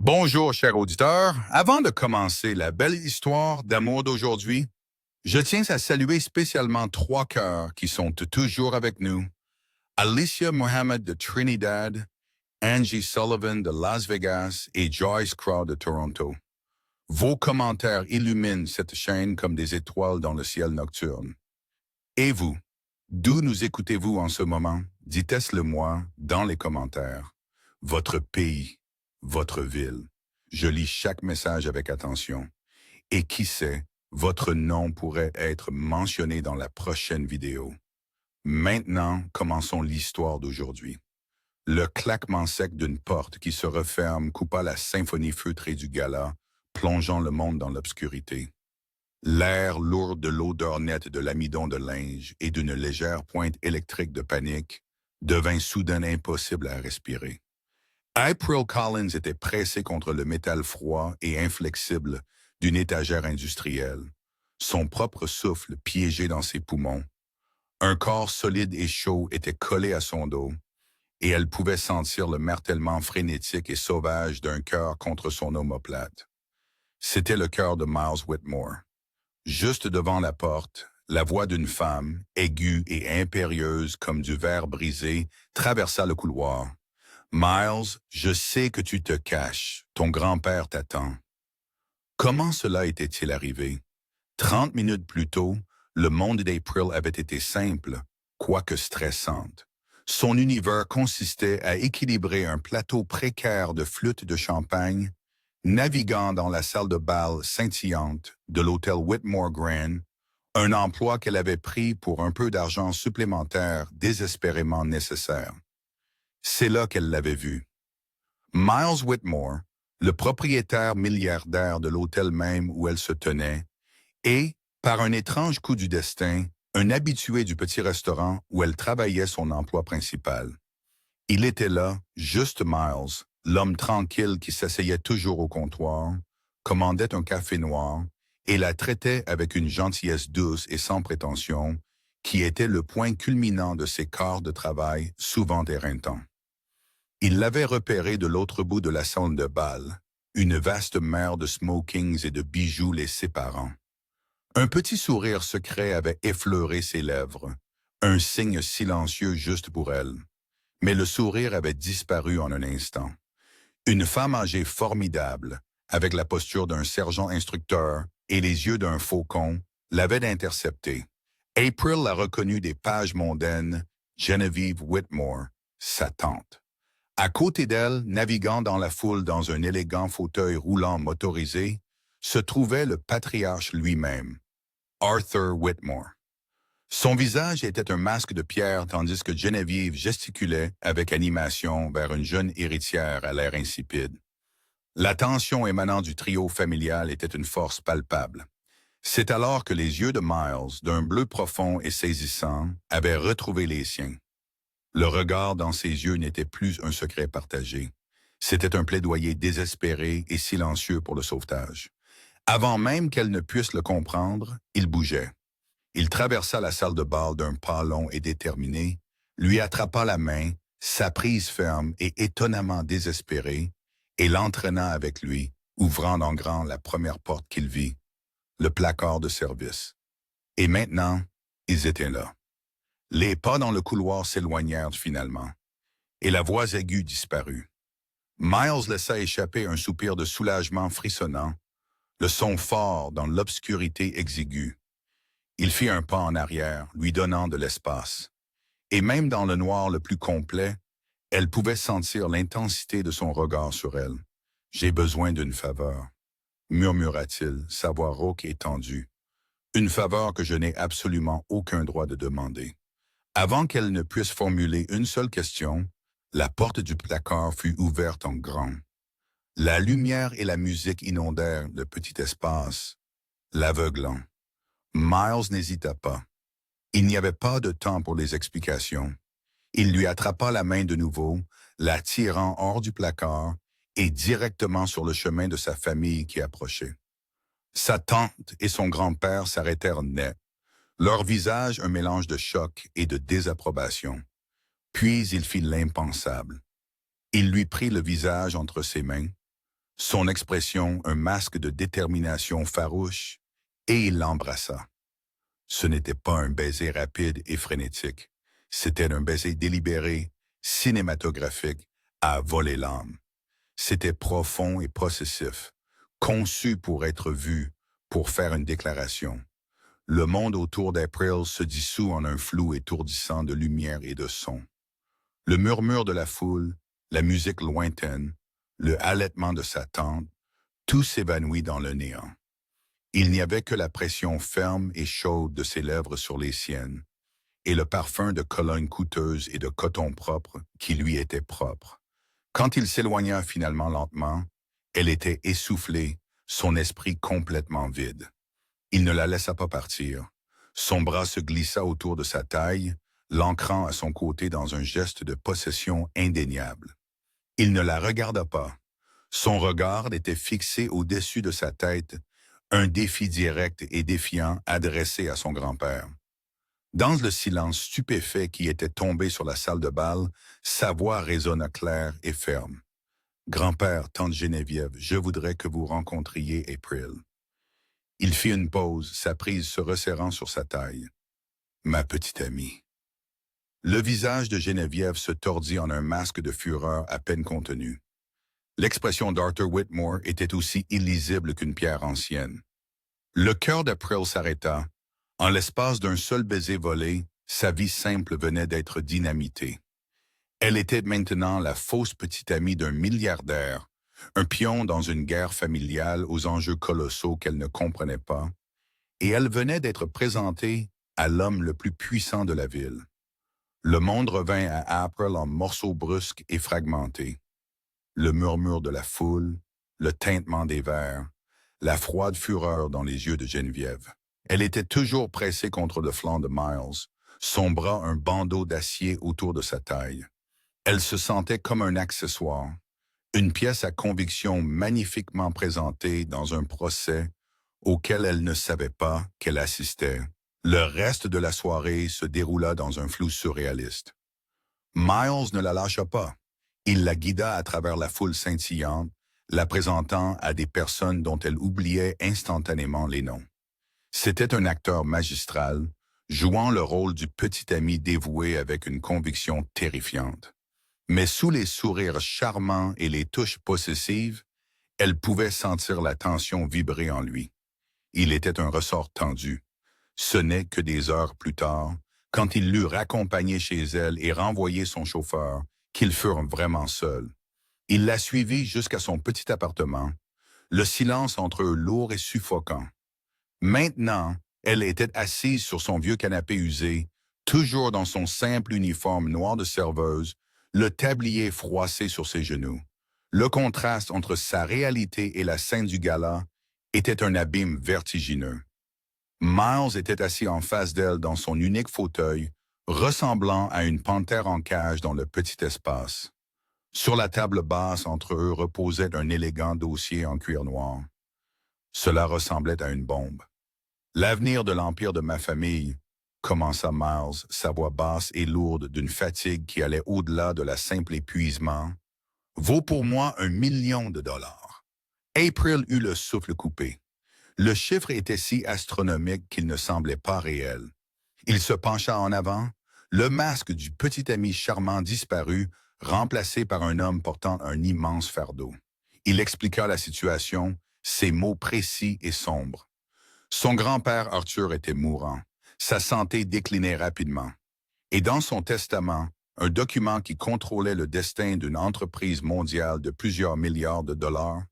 Bonjour, chers auditeurs. Avant de commencer la belle histoire d'amour d'aujourd'hui, je tiens à saluer spécialement trois cœurs qui sont toujours avec nous. Alicia Mohammed de Trinidad, Angie Sullivan de Las Vegas et Joyce Crow de Toronto. Vos commentaires illuminent cette chaîne comme des étoiles dans le ciel nocturne. Et vous, d'où nous écoutez-vous en ce moment? Dites-le moi dans les commentaires. Votre pays, votre ville. Je lis chaque message avec attention. Et qui sait, votre nom pourrait être mentionné dans la prochaine vidéo. Maintenant, commençons l'histoire d'aujourd'hui. Le claquement sec d'une porte qui se referme coupa la symphonie feutrée du gala, plongeant le monde dans l'obscurité. L'air lourd de l'odeur nette de l'amidon de linge et d'une légère pointe électrique de panique devint soudain impossible à respirer. April Collins était pressée contre le métal froid et inflexible d'une étagère industrielle, son propre souffle piégé dans ses poumons. Un corps solide et chaud était collé à son dos, et elle pouvait sentir le martèlement frénétique et sauvage d'un cœur contre son omoplate. C'était le cœur de Miles Whitmore. Juste devant la porte, la voix d'une femme, aiguë et impérieuse comme du verre brisé, traversa le couloir. « Miles, je sais que tu te caches. Ton grand-père t'attend. » Comment cela était-il arrivé? 30 minutes plus tôt, le monde d'April avait été simple, quoique stressante. Son univers consistait à équilibrer un plateau précaire de flûtes de champagne, naviguant dans la salle de bal scintillante de l'hôtel Whitmore Grand, un emploi qu'elle avait pris pour un peu d'argent supplémentaire désespérément nécessaire. C'est là qu'elle l'avait vu. Miles Whitmore, le propriétaire milliardaire de l'hôtel même où elle se tenait, et, par un étrange coup du destin, un habitué du petit restaurant où elle travaillait son emploi principal. Il était là, juste Miles, l'homme tranquille qui s'asseyait toujours au comptoir, commandait un café noir et la traitait avec une gentillesse douce et sans prétention, qui était le point culminant de ses quarts de travail souvent éreintants. Il l'avait repéré de l'autre bout de la salle de bal, une vaste mer de smokings et de bijoux les séparant. Un petit sourire secret avait effleuré ses lèvres, un signe silencieux juste pour elle. Mais le sourire avait disparu en un instant. Une femme âgée formidable, avec la posture d'un sergent instructeur et les yeux d'un faucon, l'avait interceptée. April l'a reconnue des pages mondaines, Genevieve Whitmore, sa tante. À côté d'elle, naviguant dans la foule dans un élégant fauteuil roulant motorisé, se trouvait le patriarche lui-même, Arthur Whitmore. Son visage était un masque de pierre tandis que Genevieve gesticulait avec animation vers une jeune héritière à l'air insipide. La tension émanant du trio familial était une force palpable. C'est alors que les yeux de Miles, d'un bleu profond et saisissant, avaient retrouvé les siens. Le regard dans ses yeux n'était plus un secret partagé. C'était un plaidoyer désespéré et silencieux pour le sauvetage. Avant même qu'elle ne puisse le comprendre, il bougeait. Il traversa la salle de bal d'un pas long et déterminé, lui attrapa la main, sa prise ferme et étonnamment désespérée, et l'entraîna avec lui, ouvrant en grand la première porte qu'il vit, le placard de service. Et maintenant, ils étaient là. Les pas dans le couloir s'éloignèrent finalement, et la voix aiguë disparut. Miles laissa échapper un soupir de soulagement frissonnant, le son fort dans l'obscurité exiguë. Il fit un pas en arrière, lui donnant de l'espace. Et même dans le noir le plus complet, elle pouvait sentir l'intensité de son regard sur elle. « J'ai besoin d'une faveur », murmura-t-il, sa voix rauque et tendue. « Une faveur que je n'ai absolument aucun droit de demander. » Avant qu'elle ne puisse formuler une seule question, la porte du placard fut ouverte en grand. La lumière et la musique inondèrent le petit espace, l'aveuglant. Miles n'hésita pas. Il n'y avait pas de temps pour les explications. Il lui attrapa la main de nouveau, la tirant hors du placard et directement sur le chemin de sa famille qui approchait. Sa tante et son grand-père s'arrêtèrent net, leur visage un mélange de choc et de désapprobation. Puis il fit l'impensable. Il lui prit le visage entre ses mains, Son expression un masque de détermination farouche, et il l'embrassa. Ce n'était pas un baiser rapide et frénétique. C'était un baiser délibéré, cinématographique, à voler l'âme. C'était profond et possessif, conçu pour être vu, pour faire une déclaration. Le monde autour d'April se dissout en un flou étourdissant de lumière et de son. Le murmure de la foule, la musique lointaine, le halètement de sa tante, tout s'évanouit dans le néant. Il n'y avait que la pression ferme et chaude de ses lèvres sur les siennes, et le parfum de cologne coûteuse et de coton propre qui lui était propre. Quand il s'éloigna finalement lentement, elle était essoufflée, son esprit complètement vide. Il ne la laissa pas partir. Son bras se glissa autour de sa taille, l'ancrant à son côté dans un geste de possession indéniable. Il ne la regarda pas. Son regard était fixé au-dessus de sa tête, un défi direct et défiant adressé à son grand-père. Dans le silence stupéfait qui était tombé sur la salle de bal, sa voix résonna claire et ferme. « Grand-père, tante Geneviève, je voudrais que vous rencontriez April. » Il fit une pause, sa prise se resserrant sur sa taille. « Ma petite amie. » Le visage de Geneviève se tordit en un masque de fureur à peine contenu. L'expression d'Arthur Whitmore était aussi illisible qu'une pierre ancienne. Le cœur d'April s'arrêta. En l'espace d'un seul baiser volé, sa vie simple venait d'être dynamitée. Elle était maintenant la fausse petite amie d'un milliardaire, un pion dans une guerre familiale aux enjeux colossaux qu'elle ne comprenait pas, et elle venait d'être présentée à l'homme le plus puissant de la ville. Le monde revint à April en morceaux brusques et fragmentés. Le murmure de la foule, le tintement des verres, la froide fureur dans les yeux de Geneviève. Elle était toujours pressée contre le flanc de Miles, son bras un bandeau d'acier autour de sa taille. Elle se sentait comme un accessoire, une pièce à conviction magnifiquement présentée dans un procès auquel elle ne savait pas qu'elle assistait. Le reste de la soirée se déroula dans un flou surréaliste. Miles ne la lâcha pas. Il la guida à travers la foule scintillante, la présentant à des personnes dont elle oubliait instantanément les noms. C'était un acteur magistral, jouant le rôle du petit ami dévoué avec une conviction terrifiante. Mais sous les sourires charmants et les touches possessives, elle pouvait sentir la tension vibrer en lui. Il était un ressort tendu. Ce n'est que des heures plus tard, quand il l'eut raccompagnée chez elle et renvoyé son chauffeur, qu'ils furent vraiment seuls. Il la suivit jusqu'à son petit appartement, le silence entre eux lourd et suffocant. Maintenant, elle était assise sur son vieux canapé usé, toujours dans son simple uniforme noir de serveuse, le tablier froissé sur ses genoux. Le contraste entre sa réalité et la scène du gala était un abîme vertigineux. Miles était assis en face d'elle dans son unique fauteuil, ressemblant à une panthère en cage dans le petit espace. Sur la table basse entre eux reposait un élégant dossier en cuir noir. Cela ressemblait à une bombe. L'avenir de l'empire de ma famille, commença Miles, sa voix basse et lourde d'une fatigue qui allait au-delà de la simple épuisement, vaut pour moi $1 million. April eut le souffle coupé. Le chiffre était si astronomique qu'il ne semblait pas réel. Il se pencha en avant, le masque du petit ami charmant disparut, remplacé par un homme portant un immense fardeau. Il expliqua la situation, ses mots précis et sombres. Son grand-père Arthur était mourant. Sa santé déclinait rapidement. Et dans son testament, un document qui contrôlait le destin d'une entreprise mondiale de plusieurs milliards de dollars,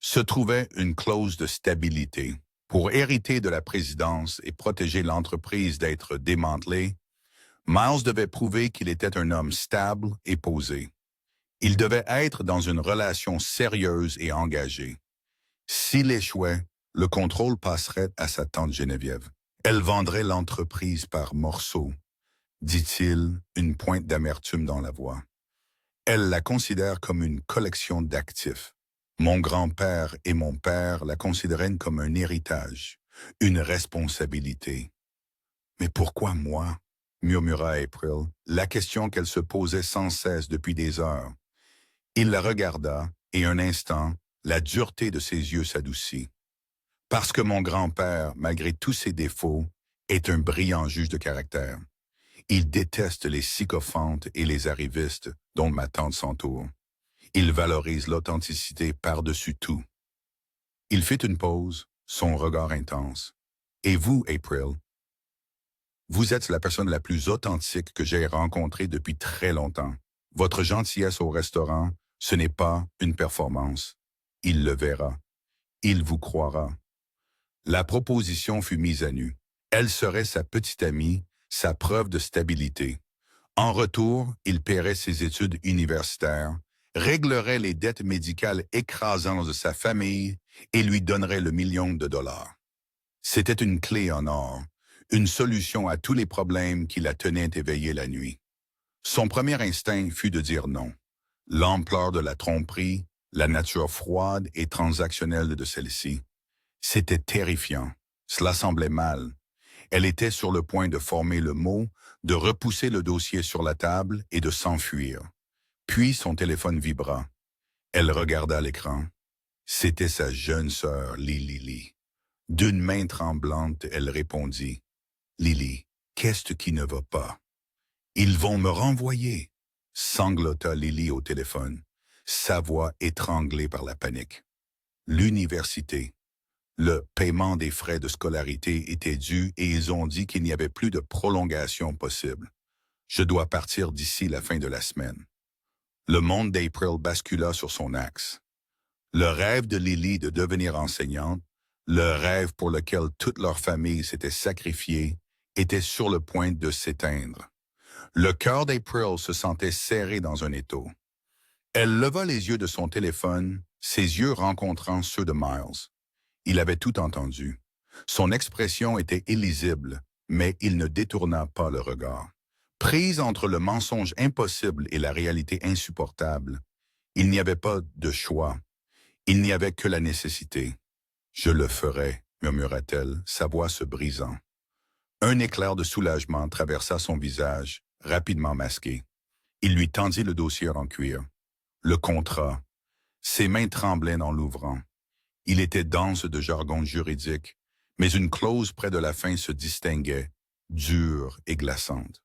se trouvait une clause de stabilité. Pour hériter de la présidence et protéger l'entreprise d'être démantelée, Miles devait prouver qu'il était un homme stable et posé. Il devait être dans une relation sérieuse et engagée. S'il échouait, le contrôle passerait à sa tante Geneviève. Elle vendrait l'entreprise par morceaux, dit-il, une pointe d'amertume dans la voix. Elle la considère comme une collection d'actifs. Mon grand-père et mon père la considéraient comme un héritage, une responsabilité. « Mais pourquoi moi ?» murmura April, la question qu'elle se posait sans cesse depuis des heures. Il la regarda, et un instant, La dureté de ses yeux s'adoucit. Parce que mon grand-père, malgré tous ses défauts, est un brillant juge de caractère. Il déteste les sycophantes et les arrivistes dont ma tante s'entoure. Il valorise l'authenticité par-dessus tout. Il fit une pause, son regard intense. Et vous, April, vous êtes la personne la plus authentique que j'ai rencontrée depuis très longtemps. Votre gentillesse au restaurant, ce n'est pas une performance. Il le verra. Il vous croira. La proposition fut mise à nu. Elle serait sa petite amie, sa preuve de stabilité. En retour, il paierait ses études universitaires, réglerait les dettes médicales écrasantes de sa famille et lui donnerait le $1 000 000. C'était une clé en or, une solution à tous les problèmes qui la tenaient éveillée la nuit. Son premier instinct fut de dire non. L'ampleur de la tromperie, la nature froide et transactionnelle de celle-ci. C'était terrifiant. Cela semblait mal. Elle était sur le point de former le mot, de repousser le dossier sur la table et de s'enfuir. Puis son téléphone vibra. Elle regarda l'écran. C'était sa jeune sœur, Lily. D'une main tremblante, elle répondit. « Lily, qu'est-ce qui ne va pas? »« Ils vont me renvoyer !» sanglota Lily au téléphone, sa voix étranglée par la panique. L'université. Le paiement des frais de scolarité était dû et ils ont dit qu'il n'y avait plus de prolongation possible. Je dois partir d'ici la fin de la semaine. Le monde d'April bascula sur son axe. Le rêve de Lily de devenir enseignante, le rêve pour lequel toute leur famille s'était sacrifiée, était sur le point de s'éteindre. Le cœur d'April se sentait serré dans un étau. Elle leva les yeux de son téléphone, ses yeux rencontrant ceux de Miles. Il avait tout entendu. Son expression était illisible, mais il ne détourna pas le regard. Prise entre le mensonge impossible et la réalité insupportable, il n'y avait pas de choix. Il n'y avait que la nécessité. « Je le ferai », murmura-t-elle, sa voix se brisant. Un éclair de soulagement traversa son visage, rapidement masqué. Il lui tendit le dossier en cuir. Le contrat. Ses mains tremblaient en l'ouvrant. Il était dense de jargon juridique, mais une clause près de la fin se distinguait, dure et glaçante.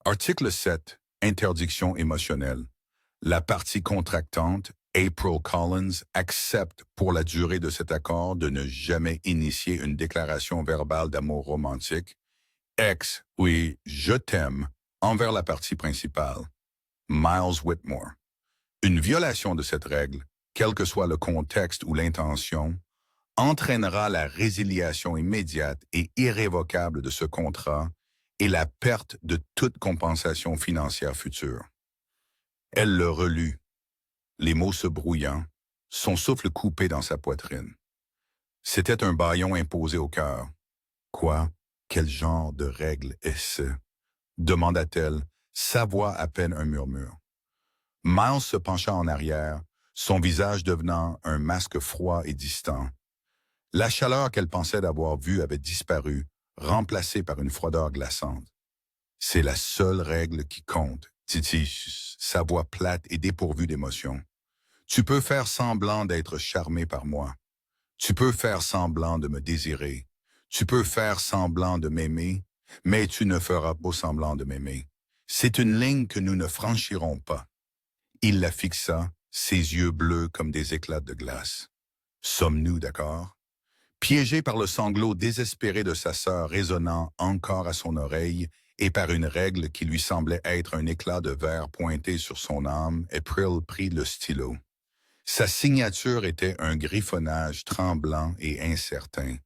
Article 7. Interdiction émotionnelle. La partie contractante, April Collins, accepte pour la durée de cet accord de ne jamais initier une déclaration verbale d'amour romantique, oui, je t'aime, envers la partie principale, Miles Whitmore. Une violation de cette règle, quel que soit le contexte ou l'intention, entraînera la résiliation immédiate et irrévocable de ce contrat et la perte de toute compensation financière future. Elle le relut, les mots se brouillant, son souffle coupé dans sa poitrine. C'était un bâillon imposé au cœur. Quoi? Quel genre de règle est-ce? Demanda-t-elle, sa voix à peine un murmure. Miles se pencha en arrière, son visage devenant un masque froid et distant. La chaleur qu'elle pensait d'avoir vue avait disparu, remplacée par une froideur glaçante. C'est la seule règle qui compte, dit-il, sa voix plate et dépourvue d'émotion. Tu peux faire semblant d'être charmé par moi. Tu peux faire semblant de me désirer. Tu peux faire semblant de m'aimer, mais tu ne feras pas semblant de m'aimer. C'est une ligne que nous ne franchirons pas. Il la fixa, ses yeux bleus comme des éclats de glace. Sommes-nous d'accord? Piégé par le sanglot désespéré de sa sœur résonnant encore à son oreille et par une règle qui lui semblait être un éclat de verre pointé sur son âme, April prit le stylo. Sa signature était un griffonnage tremblant et incertain.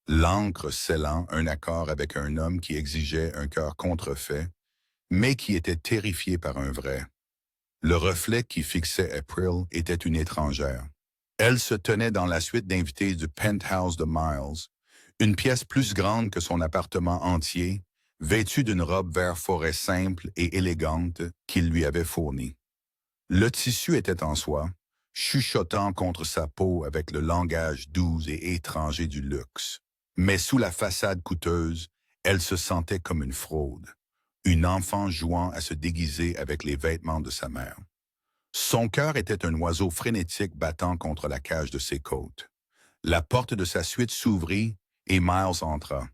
L'encre scellant un accord avec un homme qui exigeait un cœur contrefait, mais qui était terrifié par un vrai. Le reflet qui fixait April était une étrangère. Elle se tenait dans la suite d'invités du penthouse de Miles, une pièce plus grande que son appartement entier, vêtue d'une robe vert forêt simple et élégante qu'il lui avait fournie. Le tissu était en soie, chuchotant contre sa peau avec le langage doux et étranger du luxe. Mais sous la façade coûteuse, elle se sentait comme une fraude, une enfant jouant à se déguiser avec les vêtements de sa mère. Son cœur était un oiseau frénétique battant contre la cage de ses côtes. La porte de sa suite s'ouvrit et Miles entra.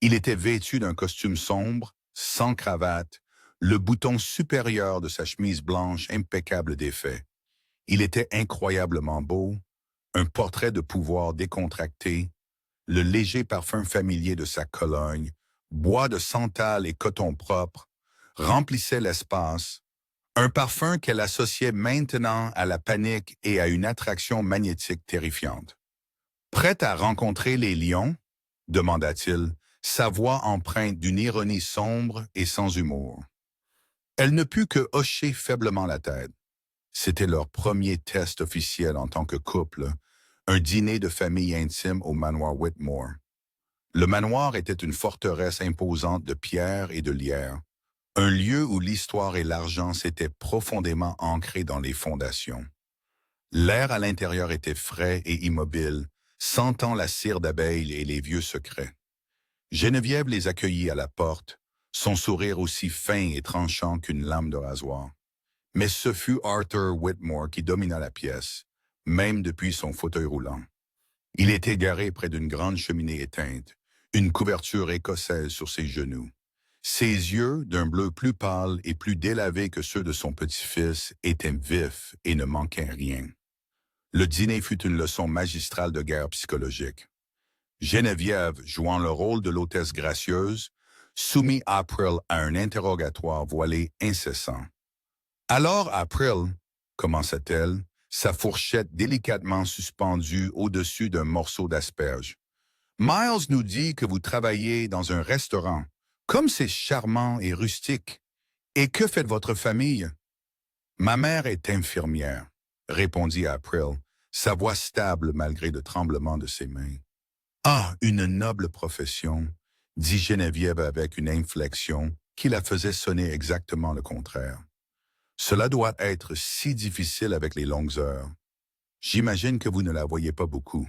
Il était vêtu d'un costume sombre, sans cravate, le bouton supérieur de sa chemise blanche impeccable d'effet. Il était incroyablement beau, un portrait de pouvoir décontracté, le léger parfum familier de sa cologne, bois de santal et coton propre, remplissait l'espace, un parfum qu'elle associait maintenant à la panique et à une attraction magnétique terrifiante. Prête à rencontrer les lions? Demanda-t-il, sa voix empreinte d'une ironie sombre et sans humour. Elle ne put que hocher faiblement la tête. C'était leur premier test officiel en tant que couple, un dîner de famille intime au manoir Whitmore. Le manoir était une forteresse imposante de pierre et de lierre, un lieu où l'histoire et l'argent s'étaient profondément ancrés dans les fondations. L'air à l'intérieur était frais et immobile, sentant la cire d'abeille et les vieux secrets. Geneviève les accueillit à la porte, son sourire aussi fin et tranchant qu'une lame de rasoir. Mais ce fut Arthur Whitmore qui domina la pièce, même depuis son fauteuil roulant. Il était garé près d'une grande cheminée éteinte, une couverture écossaise sur ses genoux. Ses yeux, d'un bleu plus pâle et plus délavé que ceux de son petit-fils, étaient vifs et ne manquaient rien. Le dîner fut une leçon magistrale de guerre psychologique. Geneviève, jouant le rôle de l'hôtesse gracieuse, soumit April à un interrogatoire voilé incessant. Alors April, commença-t-elle, sa fourchette délicatement suspendue au-dessus d'un morceau d'asperge. Miles nous dit que vous travaillez dans un restaurant. Comme c'est charmant et rustique. Et que fait votre famille? Ma mère est infirmière, répondit April, sa voix stable malgré le tremblement de ses mains. Ah, une noble profession, dit Geneviève avec une inflexion qui la faisait sonner exactement le contraire. Cela doit être si difficile avec les longues heures. J'imagine que vous ne la voyez pas beaucoup.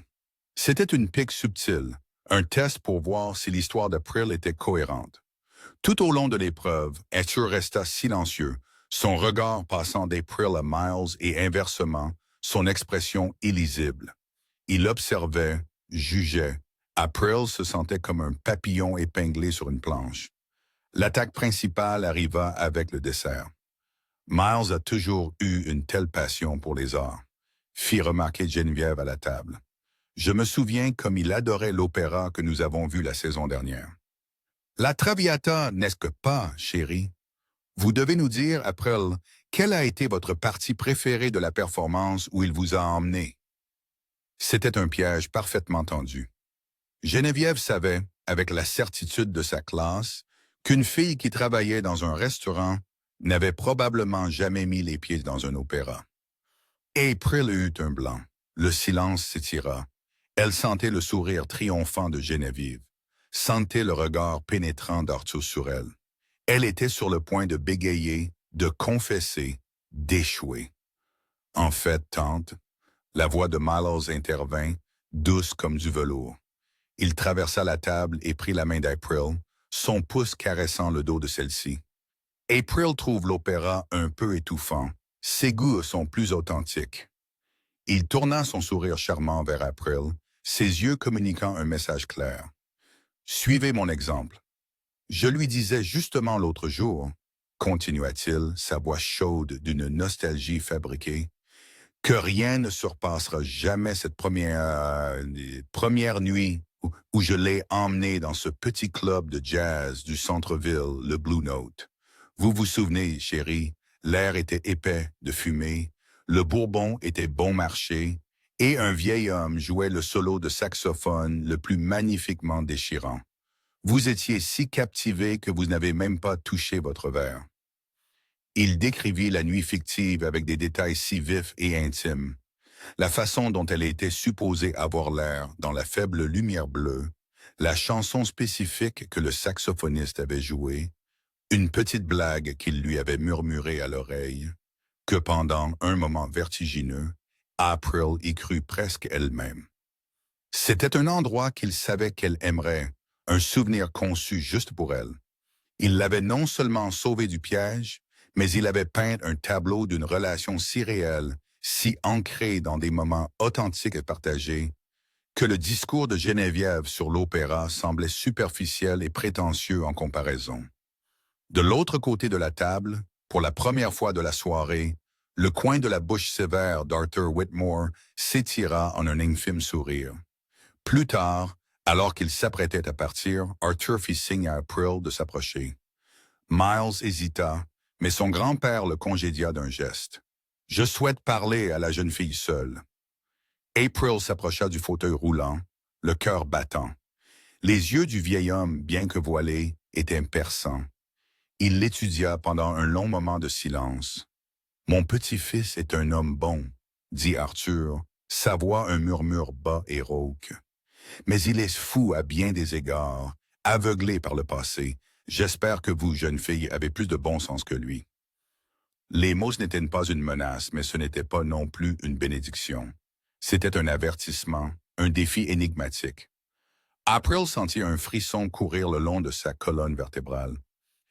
C'était une pique subtile, un test pour voir si l'histoire d'April était cohérente. Tout au long de l'épreuve, Arthur resta silencieux, son regard passant d'April à Miles et inversement, son expression illisible. Il observait, jugeait. April se sentait comme un papillon épinglé sur une planche. L'attaque principale arriva avec le dessert. Miles a toujours eu une telle passion pour les arts, fit remarquer Geneviève à la table. Je me souviens comme il adorait l'opéra que nous avons vu la saison dernière. La Traviata, n'est-ce que pas, chérie? Vous devez nous dire, April, quelle a été votre partie préférée de la performance où il vous a emmené? C'était un piège parfaitement tendu. Geneviève savait, avec la certitude de sa classe, qu'une fille qui travaillait dans un restaurant n'avait probablement jamais mis les pieds dans un opéra. April eut un blanc. Le silence s'étira. Elle sentait le sourire triomphant de Geneviève, sentait le regard pénétrant d'Arthur sur elle. Elle était sur le point de bégayer, de confesser, d'échouer. En fait, tante, la voix de Miles intervint, douce comme du velours. Il traversa la table et prit la main d'April, son pouce caressant le dos de celle-ci. April trouve l'opéra un peu étouffant. Ses goûts sont plus authentiques. Il tourna son sourire charmant vers April, ses yeux communiquant un message clair. Suivez mon exemple. Je lui disais justement l'autre jour, continua-t-il, sa voix chaude d'une nostalgie fabriquée, que rien ne surpassera jamais cette première nuit où je l'ai emmené dans ce petit club de jazz du centre-ville, le Blue Note. Vous vous souvenez, chérie, l'air était épais de fumée, le bourbon était bon marché, et un vieil homme jouait le solo de saxophone le plus magnifiquement déchirant. Vous étiez si captivé que vous n'avez même pas touché votre verre. Il décrivit la nuit fictive avec des détails si vifs et intimes. La façon dont elle était supposée avoir l'air dans la faible lumière bleue, la chanson spécifique que le saxophoniste avait jouée, une petite blague qu'il lui avait murmurée à l'oreille, que pendant un moment vertigineux, April y crut presque elle-même. C'était un endroit qu'il savait qu'elle aimerait, un souvenir conçu juste pour elle. Il l'avait non seulement sauvée du piège, mais il avait peint un tableau d'une relation si réelle, si ancrée dans des moments authentiques et partagés, que le discours de Geneviève sur l'opéra semblait superficiel et prétentieux en comparaison. De l'autre côté de la table, pour la première fois de la soirée, le coin de la bouche sévère d'Arthur Whitmore s'étira en un infime sourire. Plus tard, alors qu'il s'apprêtait à partir, Arthur fit signe à April de s'approcher. Miles hésita, mais son grand-père le congédia d'un geste. « Je souhaite parler à la jeune fille seule. » April s'approcha du fauteuil roulant, le cœur battant. Les yeux du vieil homme, bien que voilés, étaient perçants. Il l'étudia pendant un long moment de silence. « Mon petit-fils est un homme bon, » dit Arthur, sa voix un murmure bas et rauque. « Mais il est fou à bien des égards, aveuglé par le passé. J'espère que vous, jeune fille, avez plus de bon sens que lui. » Les mots n'étaient pas une menace, mais ce n'était pas non plus une bénédiction. C'était un avertissement, un défi énigmatique. April sentit un frisson courir le long de sa colonne vertébrale.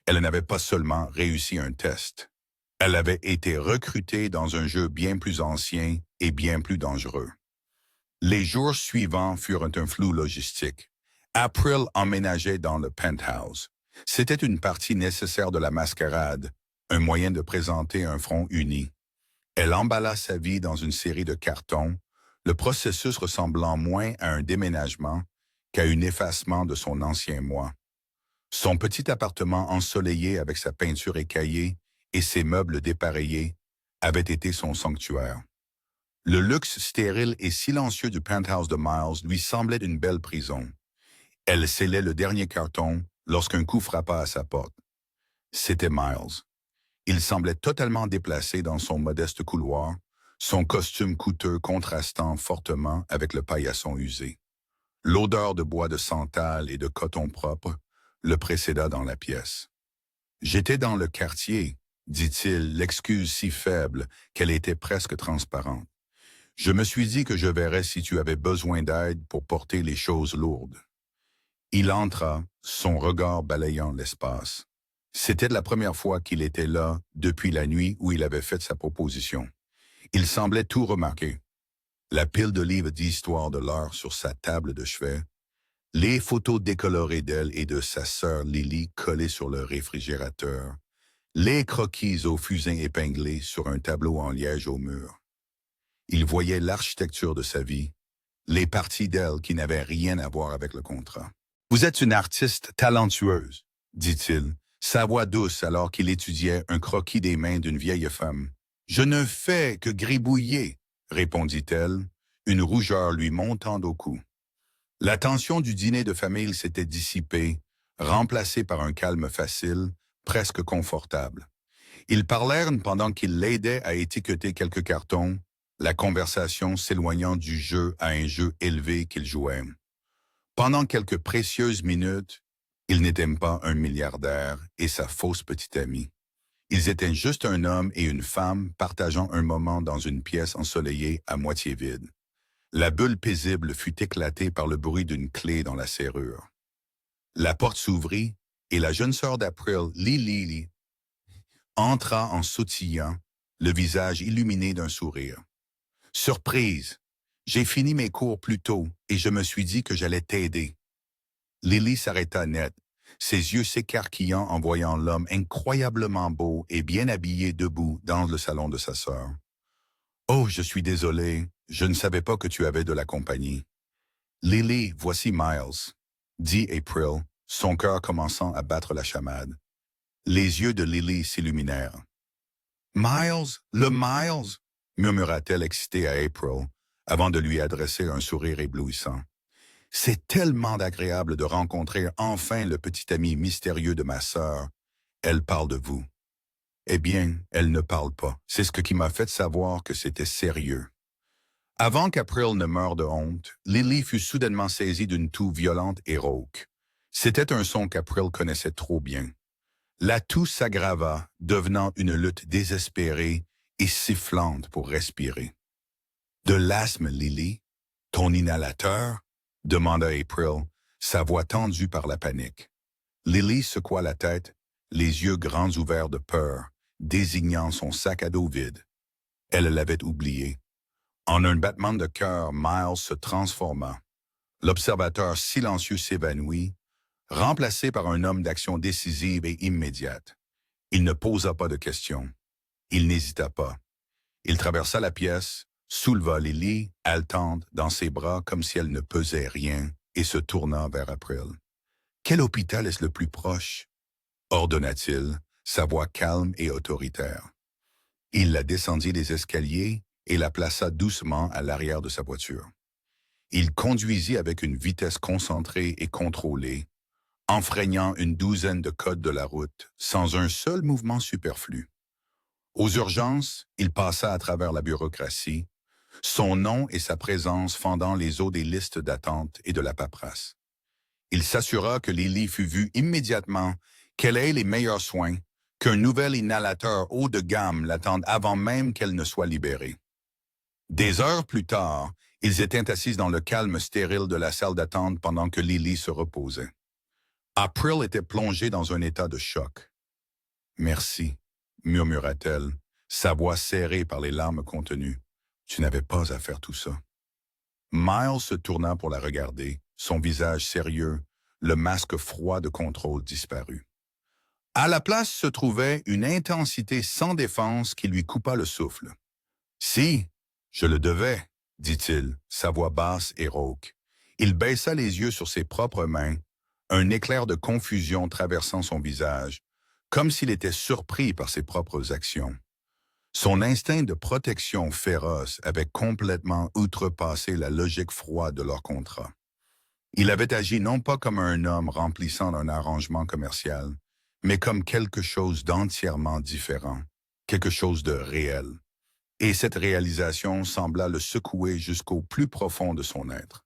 Elle n'avait pas seulement réussi un test. Elle avait été recrutée dans un jeu bien plus ancien et bien plus dangereux. Les jours suivants furent un flou logistique. April emménageait dans le penthouse. C'était une partie nécessaire de la mascarade, un moyen de présenter un front uni. Elle emballa sa vie dans une série de cartons, le processus ressemblant moins à un déménagement qu'à un effacement de son ancien moi. Son petit appartement ensoleillé avec sa peinture écaillée et ses meubles dépareillés avait été son sanctuaire. Le luxe stérile et silencieux du penthouse de Miles lui semblait une belle prison. Elle scellait le dernier carton lorsqu'un coup frappa à sa porte. C'était Miles. Il semblait totalement déplacé dans son modeste couloir, son costume coûteux contrastant fortement avec le paillasson usé. L'odeur de bois de santal et de coton propre le précéda dans la pièce. « J'étais dans le quartier, » dit-il, l'excuse si faible qu'elle était presque transparente. « Je me suis dit que je verrais si tu avais besoin d'aide pour porter les choses lourdes. » Il entra, son regard balayant l'espace. C'était la première fois qu'il était là depuis la nuit où il avait fait sa proposition. Il semblait tout remarquer. La pile de livres d'histoire de l'art sur sa table de chevet, les photos décolorées d'elle et de sa sœur Lily collées sur le réfrigérateur, les croquis au fusain épinglés sur un tableau en liège au mur. Il voyait l'architecture de sa vie, les parties d'elle qui n'avaient rien à voir avec le contrat. « Vous êtes une artiste talentueuse, » dit-il, sa voix douce alors qu'il étudiait un croquis des mains d'une vieille femme. « Je ne fais que gribouiller, » répondit-elle, une rougeur lui montant au cou. La tension du dîner de famille s'était dissipée, remplacée par un calme facile, presque confortable. Ils parlèrent pendant qu'il l'aidait à étiqueter quelques cartons, la conversation s'éloignant du jeu à un jeu élevé qu'il jouait. Pendant quelques précieuses minutes, il n'était pas un milliardaire et sa fausse petite amie. Ils étaient juste un homme et une femme partageant un moment dans une pièce ensoleillée à moitié vide. La bulle paisible fut éclatée par le bruit d'une clé dans la serrure. La porte s'ouvrit et la jeune sœur d'April, Lily, entra en sautillant, le visage illuminé d'un sourire. « Surprise! J'ai fini mes cours plus tôt et je me suis dit que j'allais t'aider. » Lily s'arrêta net, ses yeux s'écarquillant en voyant l'homme incroyablement beau et bien habillé debout dans le salon de sa sœur. « Oh, je suis désolé, je ne savais pas que tu avais de la compagnie. »« Lily, voici Miles, » dit April, son cœur commençant à battre la chamade. Les yeux de Lily s'illuminèrent. « Miles, le Miles !» murmura-t-elle excitée à April, avant de lui adresser un sourire éblouissant. « C'est tellement agréable de rencontrer enfin le petit ami mystérieux de ma sœur. Elle parle de vous. » « Eh bien, elle ne parle pas. C'est ce qui m'a fait savoir que c'était sérieux. » Avant qu'April ne meure de honte, Lily fut soudainement saisie d'une toux violente et rauque. C'était un son qu'April connaissait trop bien. La toux s'aggrava, devenant une lutte désespérée et sifflante pour respirer. « De l'asthme, Lily? Ton inhalateur? » demanda April, sa voix tendue par la panique. Lily secoua la tête, les yeux grands ouverts de peur, désignant son sac à dos vide. Elle l'avait oublié. En un battement de cœur, Miles se transforma. L'observateur silencieux s'évanouit, remplacé par un homme d'action décisive et immédiate. Il ne posa pas de questions. Il n'hésita pas. Il traversa la pièce, souleva Lily, haletante, dans ses bras comme si elle ne pesait rien, et se tourna vers April. « Quel hôpital est-ce le plus proche? » ordonna-t-il, sa voix calme et autoritaire. Il la descendit des escaliers et la plaça doucement à l'arrière de sa voiture. Il conduisit avec une vitesse concentrée et contrôlée, enfreignant une douzaine de codes de la route, sans un seul mouvement superflu. Aux urgences, il passa à travers la bureaucratie, son nom et sa présence fendant les eaux des listes d'attente et de la paperasse. Il s'assura que Lily fut vue immédiatement, qu'elle ait les meilleurs soins, qu'un nouvel inhalateur haut de gamme l'attende avant même qu'elle ne soit libérée. Des heures plus tard, ils étaient assis dans le calme stérile de la salle d'attente pendant que Lily se reposait. April était plongée dans un état de choc. « Merci », murmura-t-elle, sa voix serrée par les larmes contenues. « Tu n'avais pas à faire tout ça. » Miles se tourna pour la regarder, son visage sérieux, le masque froid de contrôle disparu. À la place se trouvait une intensité sans défense qui lui coupa le souffle. « Si, je le devais, » dit-il, sa voix basse et rauque. Il baissa les yeux sur ses propres mains, un éclair de confusion traversant son visage, comme s'il était surpris par ses propres actions. Son instinct de protection féroce avait complètement outrepassé la logique froide de leur contrat. Il avait agi non pas comme un homme remplissant un arrangement commercial, mais comme quelque chose d'entièrement différent, quelque chose de réel. Et cette réalisation sembla le secouer jusqu'au plus profond de son être.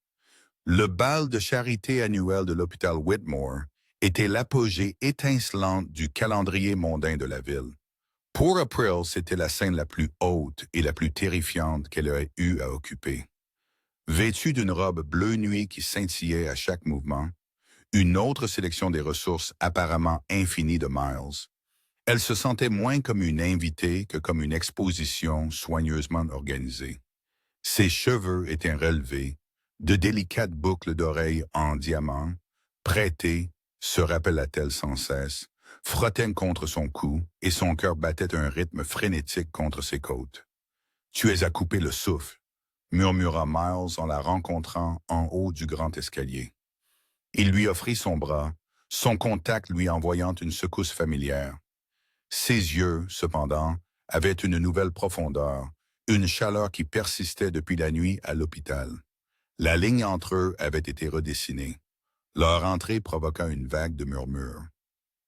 Le bal de charité annuel de l'hôpital Whitmore était l'apogée étincelante du calendrier mondain de la ville. Pour April, c'était la scène la plus haute et la plus terrifiante qu'elle ait eu à occuper. Vêtue d'une robe bleu nuit qui scintillait à chaque mouvement, une autre sélection des ressources apparemment infinies de Miles, elle se sentait moins comme une invitée que comme une exposition soigneusement organisée. Ses cheveux étaient relevés, de délicates boucles d'oreilles en diamant, prêtées, se rappela-t-elle sans cesse, frottaient contre son cou et son cœur battait un rythme frénétique contre ses côtes. « Tu es à couper le souffle », murmura Miles en la rencontrant en haut du grand escalier. Il lui offrit son bras, son contact lui envoyant une secousse familière. Ses yeux, cependant, avaient une nouvelle profondeur, une chaleur qui persistait depuis la nuit à l'hôpital. La ligne entre eux avait été redessinée. Leur entrée provoqua une vague de murmures.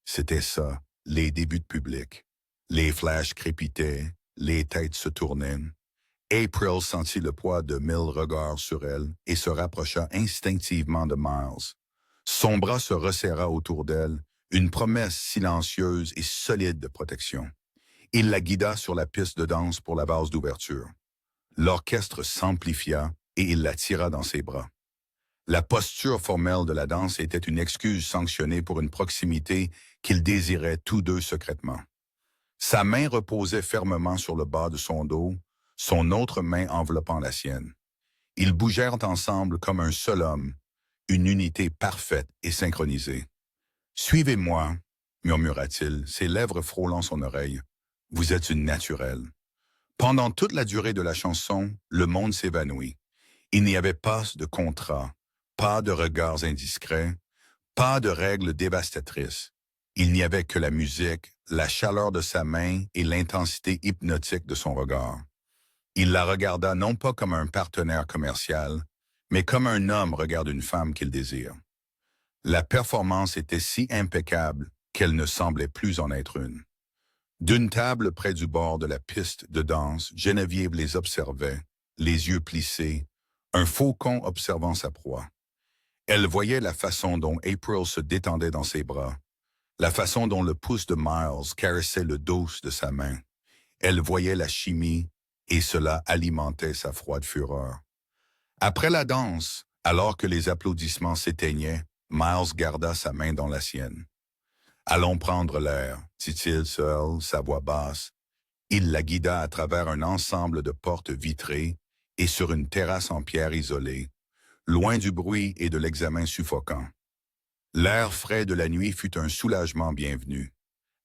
C'était ça, les débuts de public. Les flashs crépitaient, les têtes se tournaient. April sentit le poids de 1000 regards sur elle et se rapprocha instinctivement de Miles. Son bras se resserra autour d'elle, une promesse silencieuse et solide de protection. Il la guida sur la piste de danse pour la valse d'ouverture. L'orchestre s'amplifia et il la tira dans ses bras. La posture formelle de la danse était une excuse sanctionnée pour une proximité qu'ils désiraient tous deux secrètement. Sa main reposait fermement sur le bas de son dos, son autre main enveloppant la sienne. Ils bougèrent ensemble comme un seul homme, une unité parfaite et synchronisée. « Suivez-moi », murmura-t-il, ses lèvres frôlant son oreille. « Vous êtes une naturelle. » Pendant toute la durée de la chanson, le monde s'évanouit. Il n'y avait pas de contrat, pas de regards indiscrets, pas de règles dévastatrices. Il n'y avait que la musique, la chaleur de sa main et l'intensité hypnotique de son regard. Il la regarda non pas comme un partenaire commercial, mais comme un homme regarde une femme qu'il désire. La performance était si impeccable qu'elle ne semblait plus en être une. D'une table près du bord de la piste de danse, Geneviève les observait, les yeux plissés, un faucon observant sa proie. Elle voyait la façon dont April se détendait dans ses bras, la façon dont le pouce de Miles caressait le dos de sa main. Elle voyait la chimie, et cela alimentait sa froide fureur. Après la danse, alors que les applaudissements s'éteignaient, Miles garda sa main dans la sienne. Allons prendre l'air, dit-il seul, sa voix basse. Il la guida à travers un ensemble de portes vitrées et sur une terrasse en pierre isolée, loin du bruit et de l'examen suffocant. L'air frais de la nuit fut un soulagement bienvenu.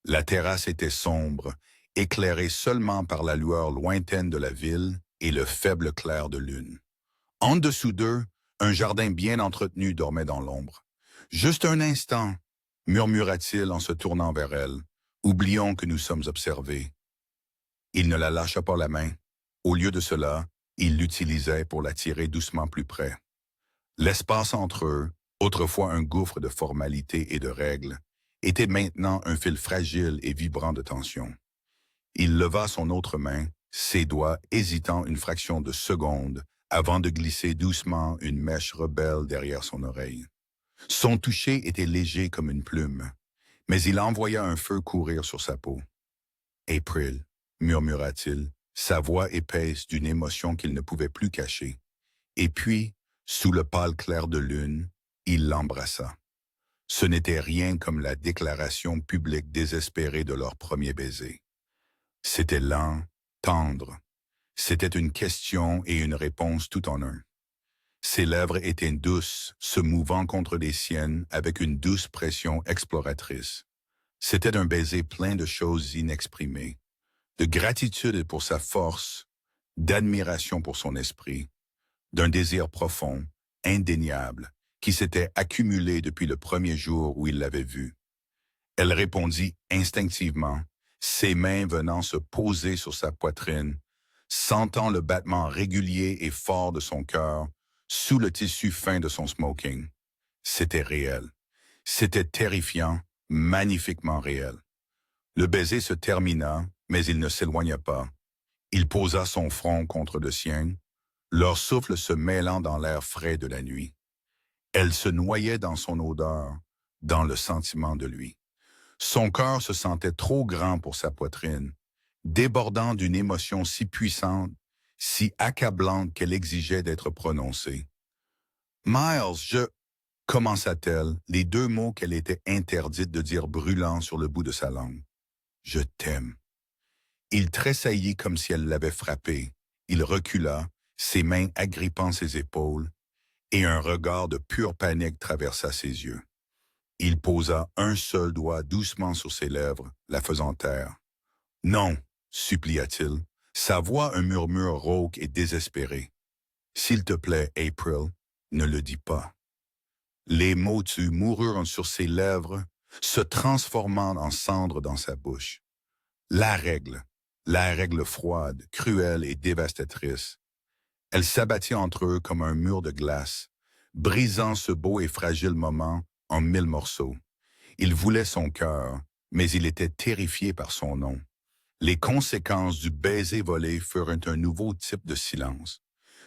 La terrasse était sombre, éclairée seulement par la lueur lointaine de la ville et le faible clair de lune. En dessous d'eux, un jardin bien entretenu dormait dans l'ombre. Juste un instant, murmura-t-il en se tournant vers elle. Oublions que nous sommes observés. Il ne la lâcha pas la main. Au lieu de cela, il l'utilisait pour la tirer doucement plus près. L'espace entre eux, autrefois un gouffre de formalités et de règles, était maintenant un fil fragile et vibrant de tension. Il leva son autre main, ses doigts hésitant une fraction de seconde avant de glisser doucement une mèche rebelle derrière son oreille. Son toucher était léger comme une plume, mais il envoya un feu courir sur sa peau. « April », murmura-t-il, sa voix épaisse d'une émotion qu'il ne pouvait plus cacher. Et puis, sous le pâle clair de lune, il l'embrassa. Ce n'était rien comme la déclaration publique désespérée de leur premier baiser. C'était lent, tendre. C'était une question et une réponse tout en un. Ses lèvres étaient douces, se mouvant contre les siennes avec une douce pression exploratrice. C'était un baiser plein de choses inexprimées, de gratitude pour sa force, d'admiration pour son esprit, d'un désir profond, indéniable, qui s'était accumulé depuis le premier jour où il l'avait vue. Elle répondit instinctivement, ses mains venant se poser sur sa poitrine, sentant le battement régulier et fort de son cœur sous le tissu fin de son smoking. C'était réel. C'était terrifiant, magnifiquement réel. Le baiser se termina, mais il ne s'éloigna pas. Il posa son front contre le sien, leur souffle se mêlant dans l'air frais de la nuit. Elle se noyait dans son odeur, dans le sentiment de lui. Son cœur se sentait trop grand pour sa poitrine, débordant d'une émotion si puissante, si accablante qu'elle exigeait d'être prononcée. « Miles, je... » commença-t-elle, les deux mots qu'elle était interdite de dire brûlant sur le bout de sa langue. « Je t'aime. » Il tressaillit comme si elle l'avait frappé. Il recula, ses mains agrippant ses épaules, et un regard de pure panique traversa ses yeux. Il posa un seul doigt doucement sur ses lèvres, la faisant taire. « Non !» supplia-t-il, sa voix un murmure rauque et désespéré. « S'il te plaît, April, ne le dis pas. » Les mots moururent sur ses lèvres, se transformant en cendres dans sa bouche. La règle froide, cruelle et dévastatrice. Elle s'abattit entre eux comme un mur de glace, brisant ce beau et fragile moment en 1000 morceaux. Il voulait son cœur, mais il était terrifié par son nom. Les conséquences du baiser volé furent un nouveau type de silence.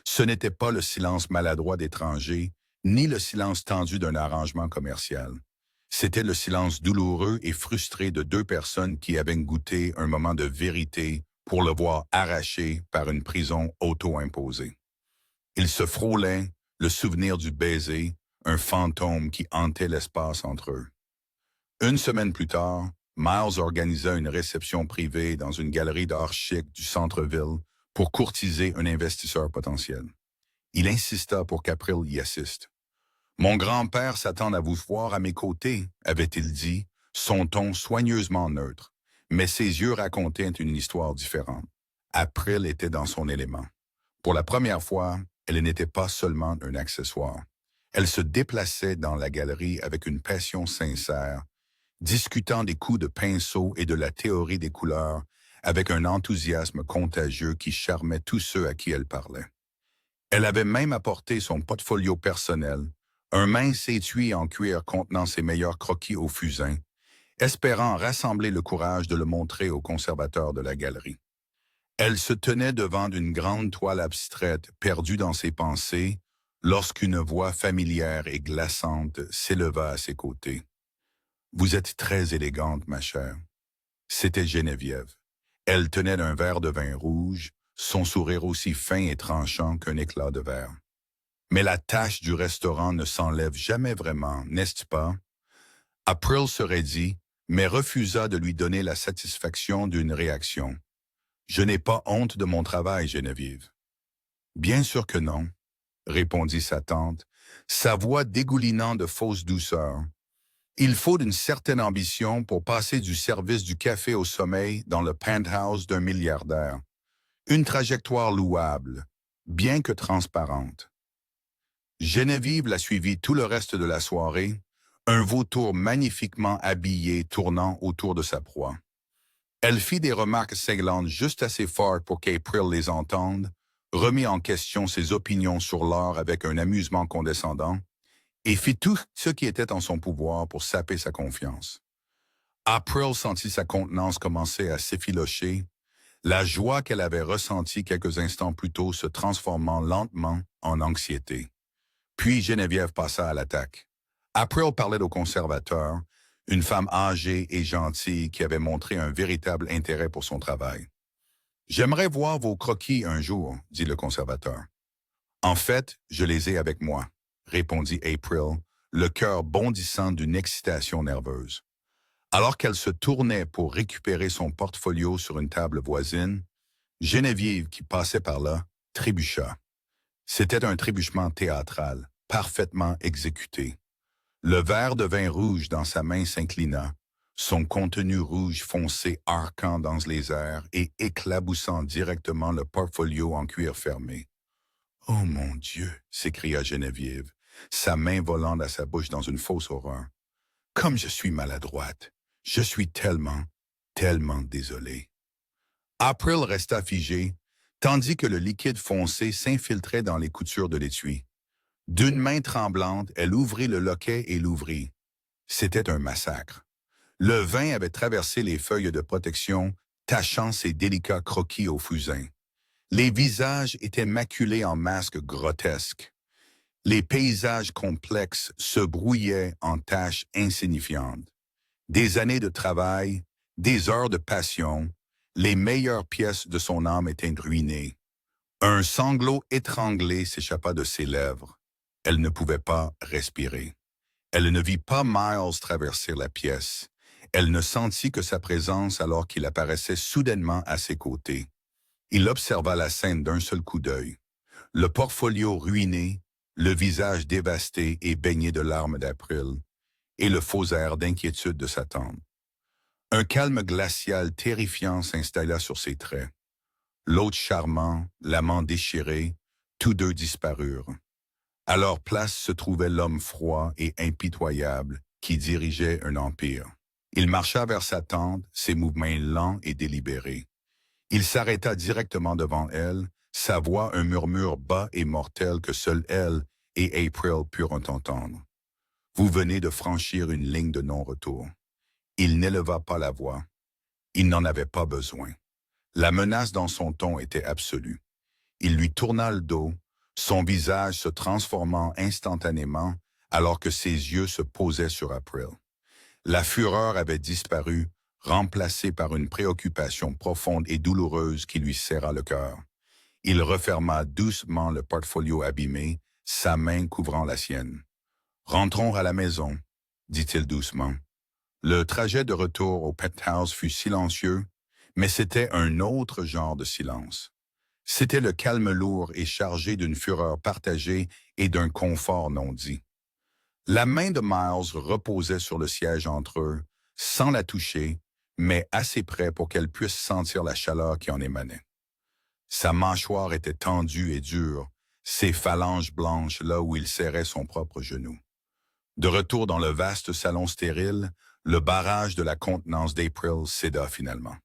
Ce n'était pas le silence maladroit d'étrangers, ni le silence tendu d'un arrangement commercial. C'était le silence douloureux et frustré de deux personnes qui avaient goûté un moment de vérité pour le voir arraché par une prison auto-imposée. Ils se frôlaient, le souvenir du baiser, un fantôme qui hantait l'espace entre eux. Une semaine plus tard, Miles organisa une réception privée dans une galerie d'art chic du centre-ville pour courtiser un investisseur potentiel. Il insista pour qu'April y assiste. « Mon grand-père s'attend à vous voir à mes côtés, » avait-il dit, son ton soigneusement neutre, mais ses yeux racontaient une histoire différente. April était dans son élément. Pour la première fois, elle n'était pas seulement un accessoire. Elle se déplaçait dans la galerie avec une passion sincère, discutant des coups de pinceau et de la théorie des couleurs avec un enthousiasme contagieux qui charmait tous ceux à qui elle parlait. Elle avait même apporté son portfolio personnel, un mince étui en cuir contenant ses meilleurs croquis au fusain, espérant rassembler le courage de le montrer aux conservateurs de la galerie. Elle se tenait devant une grande toile abstraite perdue dans ses pensées lorsqu'une voix familière et glaçante s'éleva à ses côtés. « Vous êtes très élégante, ma chère. » C'était Geneviève. Elle tenait un verre de vin rouge, son sourire aussi fin et tranchant qu'un éclat de verre. Mais la tâche du restaurant ne s'enlève jamais vraiment, n'est-ce pas? April serait dit, mais refusa de lui donner la satisfaction d'une réaction. « Je n'ai pas honte de mon travail, Geneviève. »« Bien sûr que non, » répondit sa tante, sa voix dégoulinant de fausse douceur. « Il faut d'une certaine ambition pour passer du service du café au sommeil dans le penthouse d'un milliardaire. Une trajectoire louable, bien que transparente. » Geneviève la suivit tout le reste de la soirée, un vautour magnifiquement habillé tournant autour de sa proie. Elle fit des remarques cinglantes juste assez fortes pour qu'April les entende, remit en question ses opinions sur l'art avec un amusement condescendant, et fit tout ce qui était en son pouvoir pour saper sa confiance. April sentit sa contenance commencer à s'effilocher, la joie qu'elle avait ressentie quelques instants plus tôt se transformant lentement en anxiété. Puis Geneviève passa à l'attaque. April parlait au conservateur, une femme âgée et gentille qui avait montré un véritable intérêt pour son travail. « J'aimerais voir vos croquis un jour, » dit le conservateur. « En fait, je les ai avec moi, » répondit April, le cœur bondissant d'une excitation nerveuse. Alors qu'elle se tournait pour récupérer son portfolio sur une table voisine, Geneviève, qui passait par là, trébucha. C'était un trébuchement théâtral, parfaitement exécuté. Le verre de vin rouge dans sa main s'inclina, son contenu rouge foncé arquant dans les airs et éclaboussant directement le portfolio en cuir fermé. « Oh mon Dieu !» s'écria Geneviève, sa main volant à sa bouche dans une fausse horreur. « Comme je suis maladroite! Je suis tellement, tellement désolée. » April resta figée, tandis que le liquide foncé s'infiltrait dans les coutures de l'étui. D'une main tremblante, elle ouvrit le loquet et l'ouvrit. C'était un massacre. Le vin avait traversé les feuilles de protection, tachant ses délicats croquis au fusain. Les visages étaient maculés en masques grotesques. Les paysages complexes se brouillaient en taches insignifiantes. Des années de travail, des heures de passion, les meilleures pièces de son âme étaient ruinées. Un sanglot étranglé s'échappa de ses lèvres. Elle ne pouvait pas respirer. Elle ne vit pas Miles traverser la pièce. Elle ne sentit que sa présence alors qu'il apparaissait soudainement à ses côtés. Il observa la scène d'un seul coup d'œil. Le portfolio ruiné, le visage dévasté et baigné de larmes d'April, et le faux air d'inquiétude de sa tante. Un calme glacial terrifiant s'installa sur ses traits. L'autre charmant, l'amant déchiré, tous deux disparurent. À leur place se trouvait l'homme froid et impitoyable qui dirigeait un empire. Il marcha vers sa tante, ses mouvements lents et délibérés. Il s'arrêta directement devant elle, sa voix un murmure bas et mortel que seule elle et April purent entendre. « Vous venez de franchir une ligne de non-retour. » Il n'éleva pas la voix. Il n'en avait pas besoin. La menace dans son ton était absolue. Il lui tourna le dos, son visage se transformant instantanément alors que ses yeux se posaient sur April. La fureur avait disparu, remplacée par une préoccupation profonde et douloureuse qui lui serra le cœur. Il referma doucement le portfolio abîmé, sa main couvrant la sienne. « Rentrons à la maison, » dit-il doucement. Le trajet de retour au penthouse fut silencieux, mais c'était un autre genre de silence. C'était le calme lourd et chargé d'une fureur partagée et d'un confort non dit. La main de Miles reposait sur le siège entre eux, sans la toucher, mais assez près pour qu'elle puisse sentir la chaleur qui en émanait. Sa mâchoire était tendue et dure, ses phalanges blanches là où il serrait son propre genou. De retour dans le vaste salon stérile, le barrage de la contenance d'April céda finalement.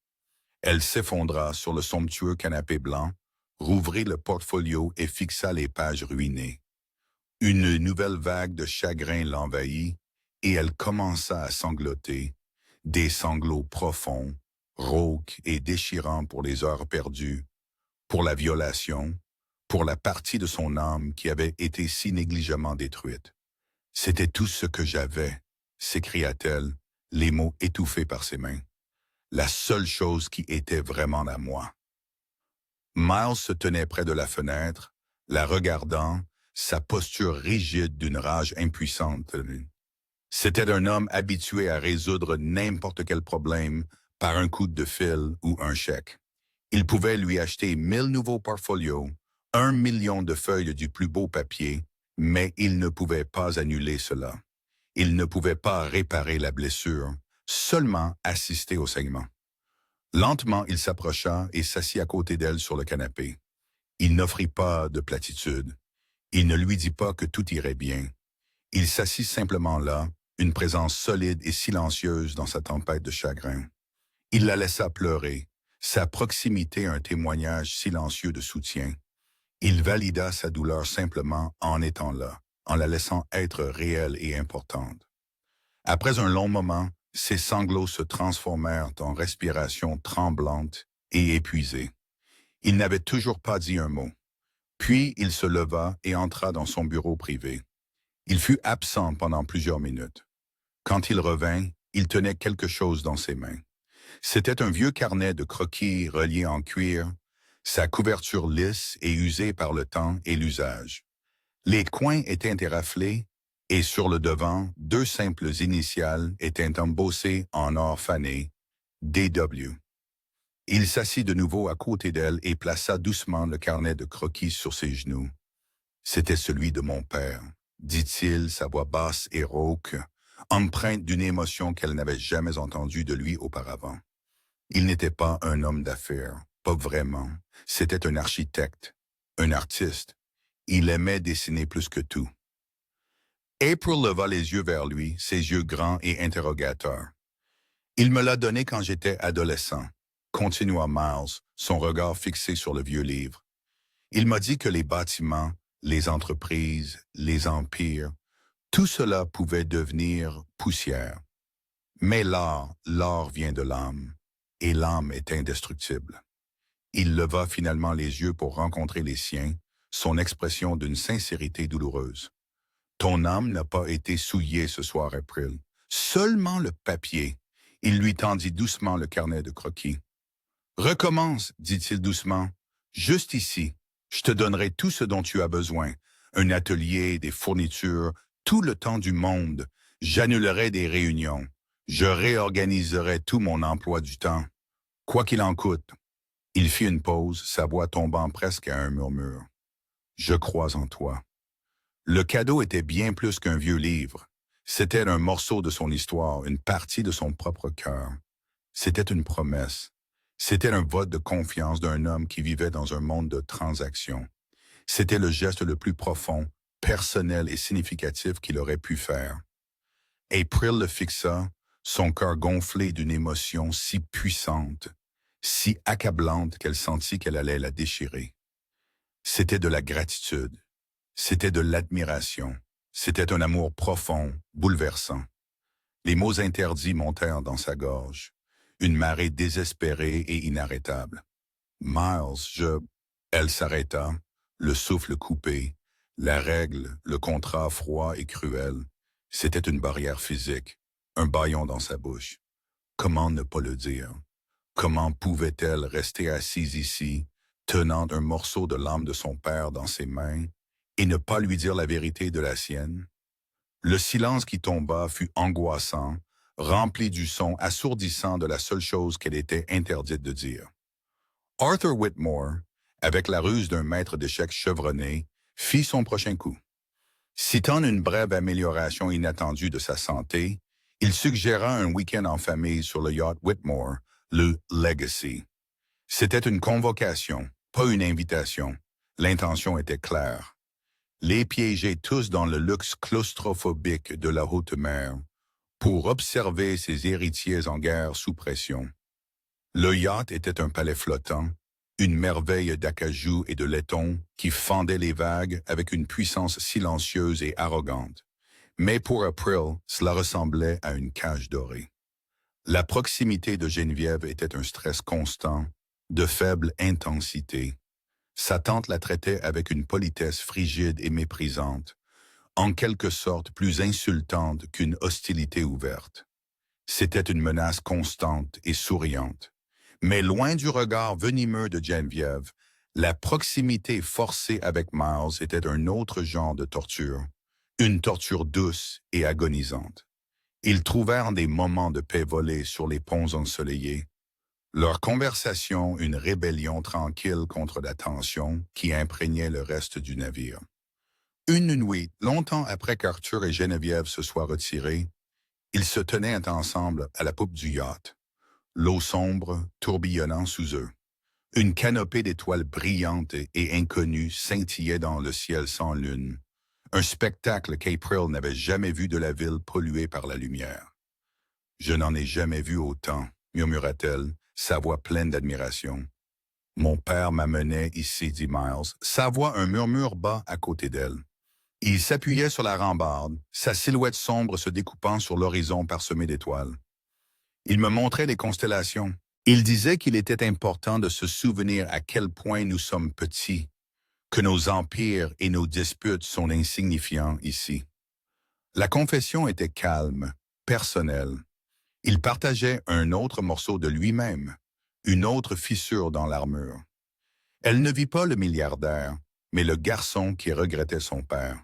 Elle s'effondra sur le somptueux canapé blanc, rouvrit le portfolio et fixa les pages ruinées. Une nouvelle vague de chagrin l'envahit et elle commença à sangloter, des sanglots profonds, rauques et déchirants pour les heures perdues, pour la violation, pour la partie de son âme qui avait été si négligemment détruite. « C'était tout ce que j'avais », s'écria-t-elle, les mots étouffés par ses mains. « La seule chose qui était vraiment à moi. » Miles se tenait près de la fenêtre, la regardant, sa posture rigide d'une rage impuissante. C'était un homme habitué à résoudre n'importe quel problème par un coup de fil ou un chèque. Il pouvait lui acheter 1 000 nouveaux portfolios, 1 million de feuilles du plus beau papier, mais il ne pouvait pas annuler cela. Il ne pouvait pas réparer la blessure, seulement assister au saignement. Lentement, il s'approcha et s'assit à côté d'elle sur le canapé. Il n'offrit pas de platitude. Il ne lui dit pas que tout irait bien. Il s'assit simplement là, une présence solide et silencieuse dans sa tempête de chagrin. Il la laissa pleurer, sa proximité un témoignage silencieux de soutien. Il valida sa douleur simplement en étant là, en la laissant être réelle et importante. Après un long moment, ses sanglots se transformèrent en respiration tremblante et épuisée. Il n'avait toujours pas dit un mot. Puis il se leva et entra dans son bureau privé. Il fut absent pendant plusieurs minutes. Quand il revint, il tenait quelque chose dans ses mains. C'était un vieux carnet de croquis relié en cuir, sa couverture lisse et usée par le temps et l'usage. Les coins étaient éraflés et sur le devant, 2 simples initiales étaient embossées en or fané, D.W. Il s'assit de nouveau à côté d'elle et plaça doucement le carnet de croquis sur ses genoux. « C'était celui de mon père », dit-il, sa voix basse et rauque, empreinte d'une émotion qu'elle n'avait jamais entendue de lui auparavant. Il n'était pas un homme d'affaires, pas vraiment. C'était un architecte, un artiste. Il aimait dessiner plus que tout. April leva les yeux vers lui, ses yeux grands et interrogateurs. « Il me l'a donné quand j'étais adolescent », continua Miles, son regard fixé sur le vieux livre. « Il m'a dit que les bâtiments, les entreprises, les empires, tout cela pouvait devenir poussière. Mais l'art vient de l'âme, et l'âme est indestructible. » Il leva finalement les yeux pour rencontrer les siens, son expression d'une sincérité douloureuse. « Ton âme n'a pas été souillée ce soir, April. Seulement le papier. » Il lui tendit doucement le carnet de croquis. « Recommence, dit-il doucement. Juste ici. Je te donnerai tout ce dont tu as besoin. Un atelier, des fournitures, tout le temps du monde. J'annulerai des réunions. Je réorganiserai tout mon emploi du temps. Quoi qu'il en coûte. » Il fit une pause, sa voix tombant presque à un murmure. « Je crois en toi. » Le cadeau était bien plus qu'un vieux livre. C'était un morceau de son histoire, une partie de son propre cœur. C'était une promesse. C'était un vote de confiance d'un homme qui vivait dans un monde de transactions. C'était le geste le plus profond, personnel et significatif qu'il aurait pu faire. April le fixa, son cœur gonflé d'une émotion si puissante, si accablante qu'elle sentit qu'elle allait la déchirer. C'était de la gratitude. C'était de l'admiration. C'était un amour profond, bouleversant. Les mots interdits montèrent dans sa gorge. Une marée désespérée et inarrêtable. « Miles, Elle s'arrêta, le souffle coupé. La règle, le contrat froid et cruel. C'était une barrière physique, un bâillon dans sa bouche. Comment ne pas le dire? Comment pouvait-elle rester assise ici, tenant un morceau de l'âme de son père dans ses mains, et ne pas lui dire la vérité de la sienne? Le silence qui tomba fut angoissant, rempli du son assourdissant de la seule chose qu'elle était interdite de dire. Arthur Whitmore, avec la ruse d'un maître d'échecs chevronné, fit son prochain coup. Citant une brève amélioration inattendue de sa santé, il suggéra un week-end en famille sur le yacht Whitmore, le Legacy. C'était une convocation, pas une invitation. L'intention était claire. Les piéger tous dans le luxe claustrophobique de la haute mer, pour observer ses héritiers en guerre sous pression. Le yacht était un palais flottant, une merveille d'acajou et de laiton qui fendait les vagues avec une puissance silencieuse et arrogante. Mais pour April, cela ressemblait à une cage dorée. La proximité de Geneviève était un stress constant, de faible intensité. Sa tante la traitait avec une politesse frigide et méprisante, en quelque sorte plus insultante qu'une hostilité ouverte. C'était une menace constante et souriante. Mais loin du regard venimeux de Geneviève, la proximité forcée avec Miles était un autre genre de torture, une torture douce et agonisante. Ils trouvèrent des moments de paix volés sur les ponts ensoleillés. Leur conversation, une rébellion tranquille contre la tension qui imprégnait le reste du navire. Une nuit, longtemps après qu'Arthur et Geneviève se soient retirés, ils se tenaient ensemble à la poupe du yacht, l'eau sombre tourbillonnant sous eux. Une canopée d'étoiles brillantes et inconnues scintillait dans le ciel sans lune, un spectacle qu'April n'avait jamais vu de la ville polluée par la lumière. « Je n'en ai jamais vu autant », murmura-t-elle, sa voix pleine d'admiration. « Mon père m'amenait ici, dit Miles, sa voix un murmure bas à côté d'elle. Il s'appuyait sur la rambarde, sa silhouette sombre se découpant sur l'horizon parsemé d'étoiles. Il me montrait les constellations. Il disait qu'il était important de se souvenir à quel point nous sommes petits, que nos empires et nos disputes sont insignifiants ici. » La confession était calme, personnelle. Il partageait un autre morceau de lui-même, une autre fissure dans l'armure. Elle ne vit pas le milliardaire, mais le garçon qui regrettait son père.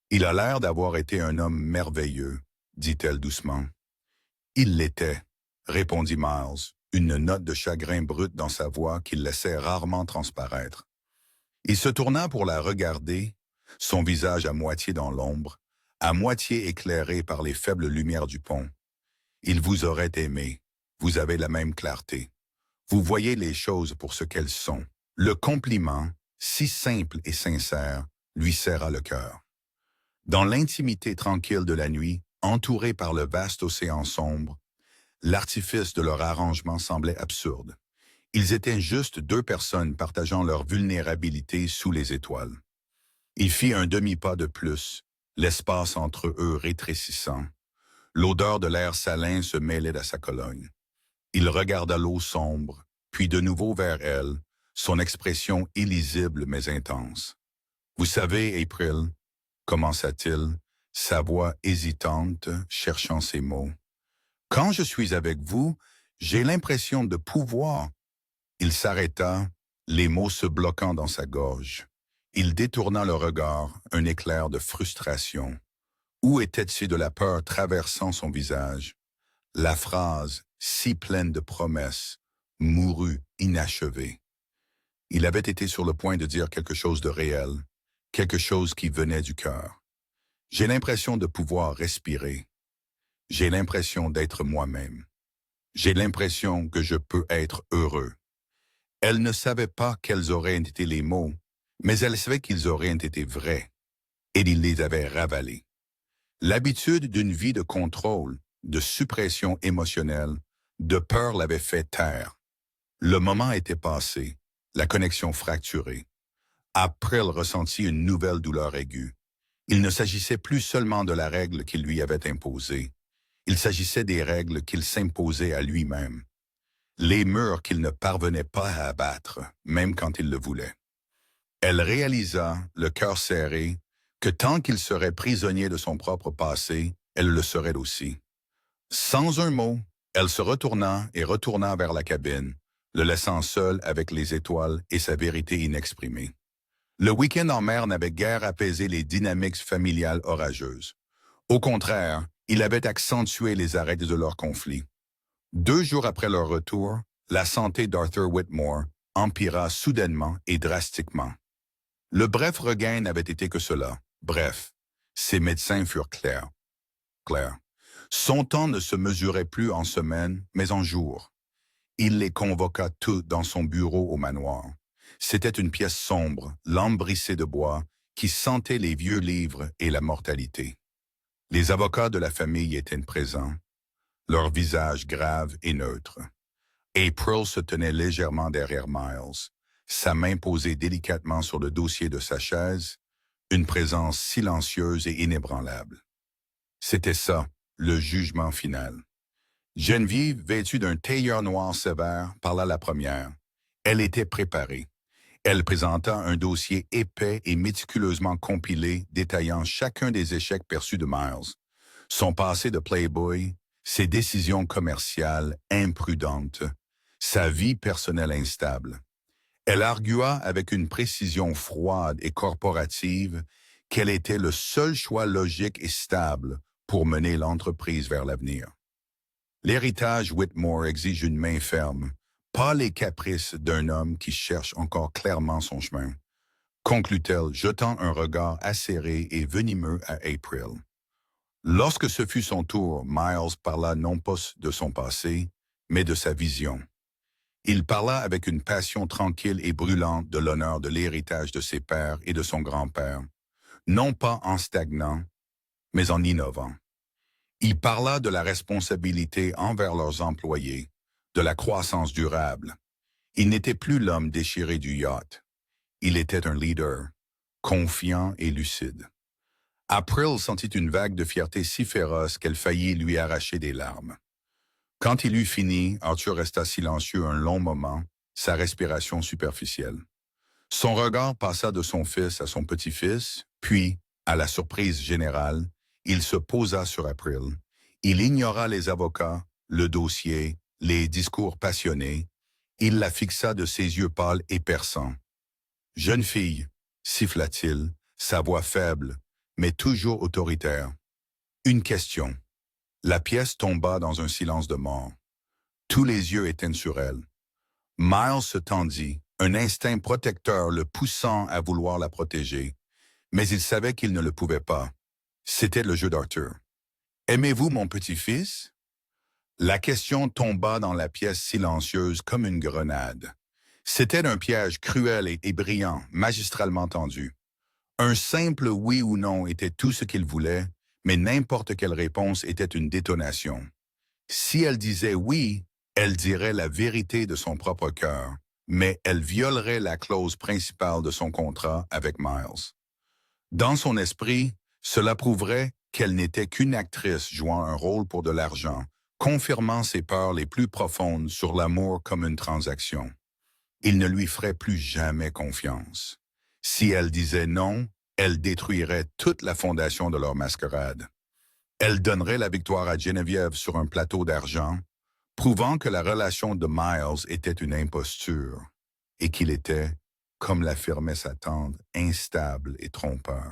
« Il a l'air d'avoir été un homme merveilleux, » dit-elle doucement. « Il l'était, » répondit Miles, une note de chagrin brut dans sa voix qu'il laissait rarement transparaître. Il se tourna pour la regarder, son visage à moitié dans l'ombre, à moitié éclairé par les faibles lumières du pont. « Il vous aurait aimé, vous avez la même clarté. Vous voyez les choses pour ce qu'elles sont. » Le compliment, si simple et sincère, lui serra le cœur. Dans l'intimité tranquille de la nuit, entourés par le vaste océan sombre, l'artifice de leur arrangement semblait absurde. Ils étaient juste deux personnes partageant leur vulnérabilité sous les étoiles. Il fit un demi-pas de plus, l'espace entre eux rétrécissant. L'odeur de l'air salin se mêlait à sa colonne. Il regarda l'eau sombre, puis de nouveau vers elle, son expression illisible mais intense. « Vous savez, April, » commença-t-il, sa voix hésitante, cherchant ses mots. « Quand je suis avec vous, j'ai l'impression de pouvoir. » Il s'arrêta, les mots se bloquant dans sa gorge. Il détourna le regard, un éclair de frustration. Où était-il de la peur traversant son visage? La phrase, si pleine de promesses, mourut inachevée. Il avait été sur le point de dire quelque chose de réel, quelque chose qui venait du cœur. J'ai l'impression de pouvoir respirer. J'ai l'impression d'être moi-même. J'ai l'impression que je peux être heureux. Elle ne savait pas quels auraient été les mots, mais elle savait qu'ils auraient été vrais, et il les avait ravalés. L'habitude d'une vie de contrôle, de suppression émotionnelle, de peur l'avait fait taire. Le moment était passé, la connexion fracturée. Après, elle ressentit une nouvelle douleur aiguë. Il ne s'agissait plus seulement de la règle qu'il lui avait imposée. Il s'agissait des règles qu'il s'imposait à lui-même. Les murs qu'il ne parvenait pas à abattre, même quand il le voulait. Elle réalisa, le cœur serré, que tant qu'il serait prisonnier de son propre passé, elle le serait aussi. Sans un mot, elle se retourna et retourna vers la cabine, le laissant seul avec les étoiles et sa vérité inexprimée. Le week-end en mer n'avait guère apaisé les dynamiques familiales orageuses. Au contraire, il avait accentué les arrêts de leur conflit. 2 jours après leur retour, la santé d'Arthur Whitmore empira soudainement et drastiquement. Le bref regain n'avait été que cela. Bref, ses médecins furent clairs. Son temps ne se mesurait plus en semaines, mais en jours. Il les convoqua tous dans son bureau au manoir. C'était une pièce sombre, lambrissée de bois, qui sentait les vieux livres et la mortalité. Les avocats de la famille étaient présents, leurs visages graves et neutres. April se tenait légèrement derrière Miles, sa main posée délicatement sur le dossier de sa chaise, une présence silencieuse et inébranlable. C'était ça, le jugement final. Geneviève, vêtue d'un tailleur noir sévère, parla la première. Elle était préparée. Elle présenta un dossier épais et méticuleusement compilé détaillant chacun des échecs perçus de Miles, son passé de playboy, ses décisions commerciales imprudentes, sa vie personnelle instable. Elle argua avec une précision froide et corporative qu'elle était le seul choix logique et stable pour mener l'entreprise vers l'avenir. L'héritage Whitmore exige une main ferme, pas les caprices d'un homme qui cherche encore clairement son chemin, conclut-elle, jetant un regard acéré et venimeux à April. Lorsque ce fut son tour, Miles parla non pas de son passé, mais de sa vision. Il parla avec une passion tranquille et brûlante de l'honneur de l'héritage de ses pères et de son grand-père, non pas en stagnant, mais en innovant. Il parla de la responsabilité envers leurs employés, de la croissance durable. Il n'était plus l'homme déchiré du yacht. Il était un leader, confiant et lucide. April sentit une vague de fierté si féroce qu'elle faillit lui arracher des larmes. Quand il eut fini, Arthur resta silencieux un long moment, sa respiration superficielle. Son regard passa de son fils à son petit-fils, puis, à la surprise générale, il se posa sur April. Il ignora les avocats, le dossier, les discours passionnés. Il la fixa de ses yeux pâles et perçants. « Jeune fille », siffla-t-il, sa voix faible, mais toujours autoritaire. « Une question. » La pièce tomba dans un silence de mort. Tous les yeux éteignent sur elle. Miles se tendit, un instinct protecteur le poussant à vouloir la protéger, mais il savait qu'il ne le pouvait pas. C'était le jeu d'Arthur. « Aimez-vous mon petit-fils » La question tomba dans la pièce silencieuse comme une grenade. C'était un piège cruel et brillant, magistralement tendu. Un simple oui ou non était tout ce qu'il voulait, mais n'importe quelle réponse était une détonation. Si elle disait oui, elle dirait la vérité de son propre cœur, mais elle violerait la clause principale de son contrat avec Miles. Dans son esprit, cela prouverait qu'elle n'était qu'une actrice jouant un rôle pour de l'argent, confirmant ses peurs les plus profondes sur l'amour comme une transaction. Il ne lui ferait plus jamais confiance. Si elle disait non, elle détruirait toute la fondation de leur mascarade. Elle donnerait la victoire à Geneviève sur un plateau d'argent, prouvant que la relation de Miles était une imposture et qu'il était, comme l'affirmait sa tante, instable et trompeur.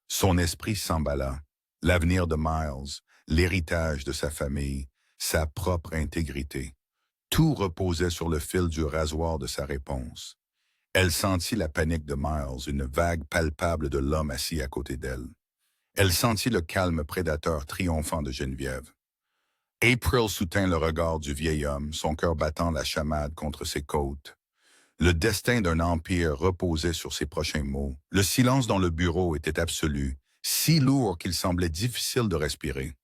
Son esprit s'emballa. L'avenir de Miles, l'héritage de sa famille, sa propre intégrité. Tout reposait sur le fil du rasoir de sa réponse. Elle sentit la panique de Miles, une vague palpable de l'homme assis à côté d'elle. Elle sentit le calme prédateur triomphant de Geneviève. April soutint le regard du vieil homme, son cœur battant la chamade contre ses côtes. Le destin d'un empire reposait sur ses prochains mots. Le silence dans le bureau était absolu, si lourd qu'il semblait difficile de respirer.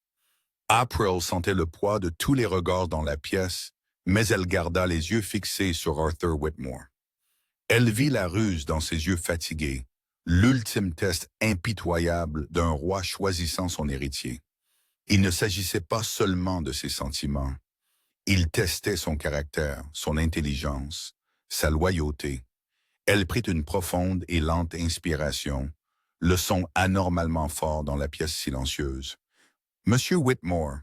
April sentait le poids de tous les regards dans la pièce, mais elle garda les yeux fixés sur Arthur Whitmore. Elle vit la ruse dans ses yeux fatigués, l'ultime test impitoyable d'un roi choisissant son héritier. Il ne s'agissait pas seulement de ses sentiments. Il testait son caractère, son intelligence, sa loyauté. Elle prit une profonde et lente inspiration, le son anormalement fort dans la pièce silencieuse. « Monsieur Whitmore »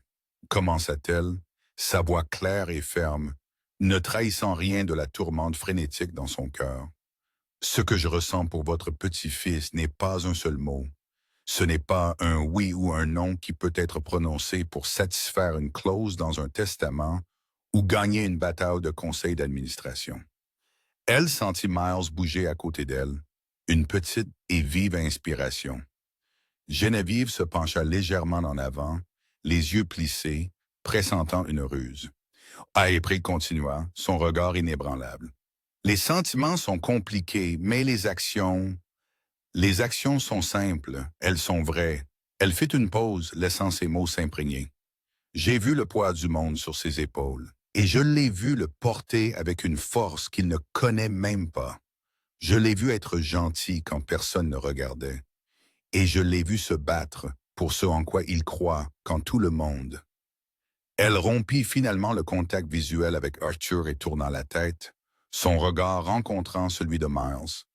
commença-t-elle, sa voix claire et ferme, ne trahissant rien de la tourmente frénétique dans son cœur. « Ce que je ressens pour votre petit-fils n'est pas un seul mot. Ce n'est pas un oui ou un non qui peut être prononcé pour satisfaire une clause dans un testament ou gagner une bataille de conseil d'administration. » Elle sentit Miles bouger à côté d'elle, une petite et vive inspiration. Geneviève se pencha légèrement en avant, les yeux plissés, pressentant une ruse. April continua, son regard inébranlable. « Les sentiments sont compliqués, mais les actions sont simples, elles sont vraies. » Elle fit une pause, laissant ses mots s'imprégner. « J'ai vu le poids du monde sur ses épaules. Et je l'ai vu le porter avec une force qu'il ne connaît même pas. Je l'ai vu être gentil quand personne ne regardait. Et je l'ai vu se battre pour ce en quoi il croit quand tout le monde. » Elle rompit finalement le contact visuel avec Arthur et tourna la tête, son regard rencontrant celui de Miles.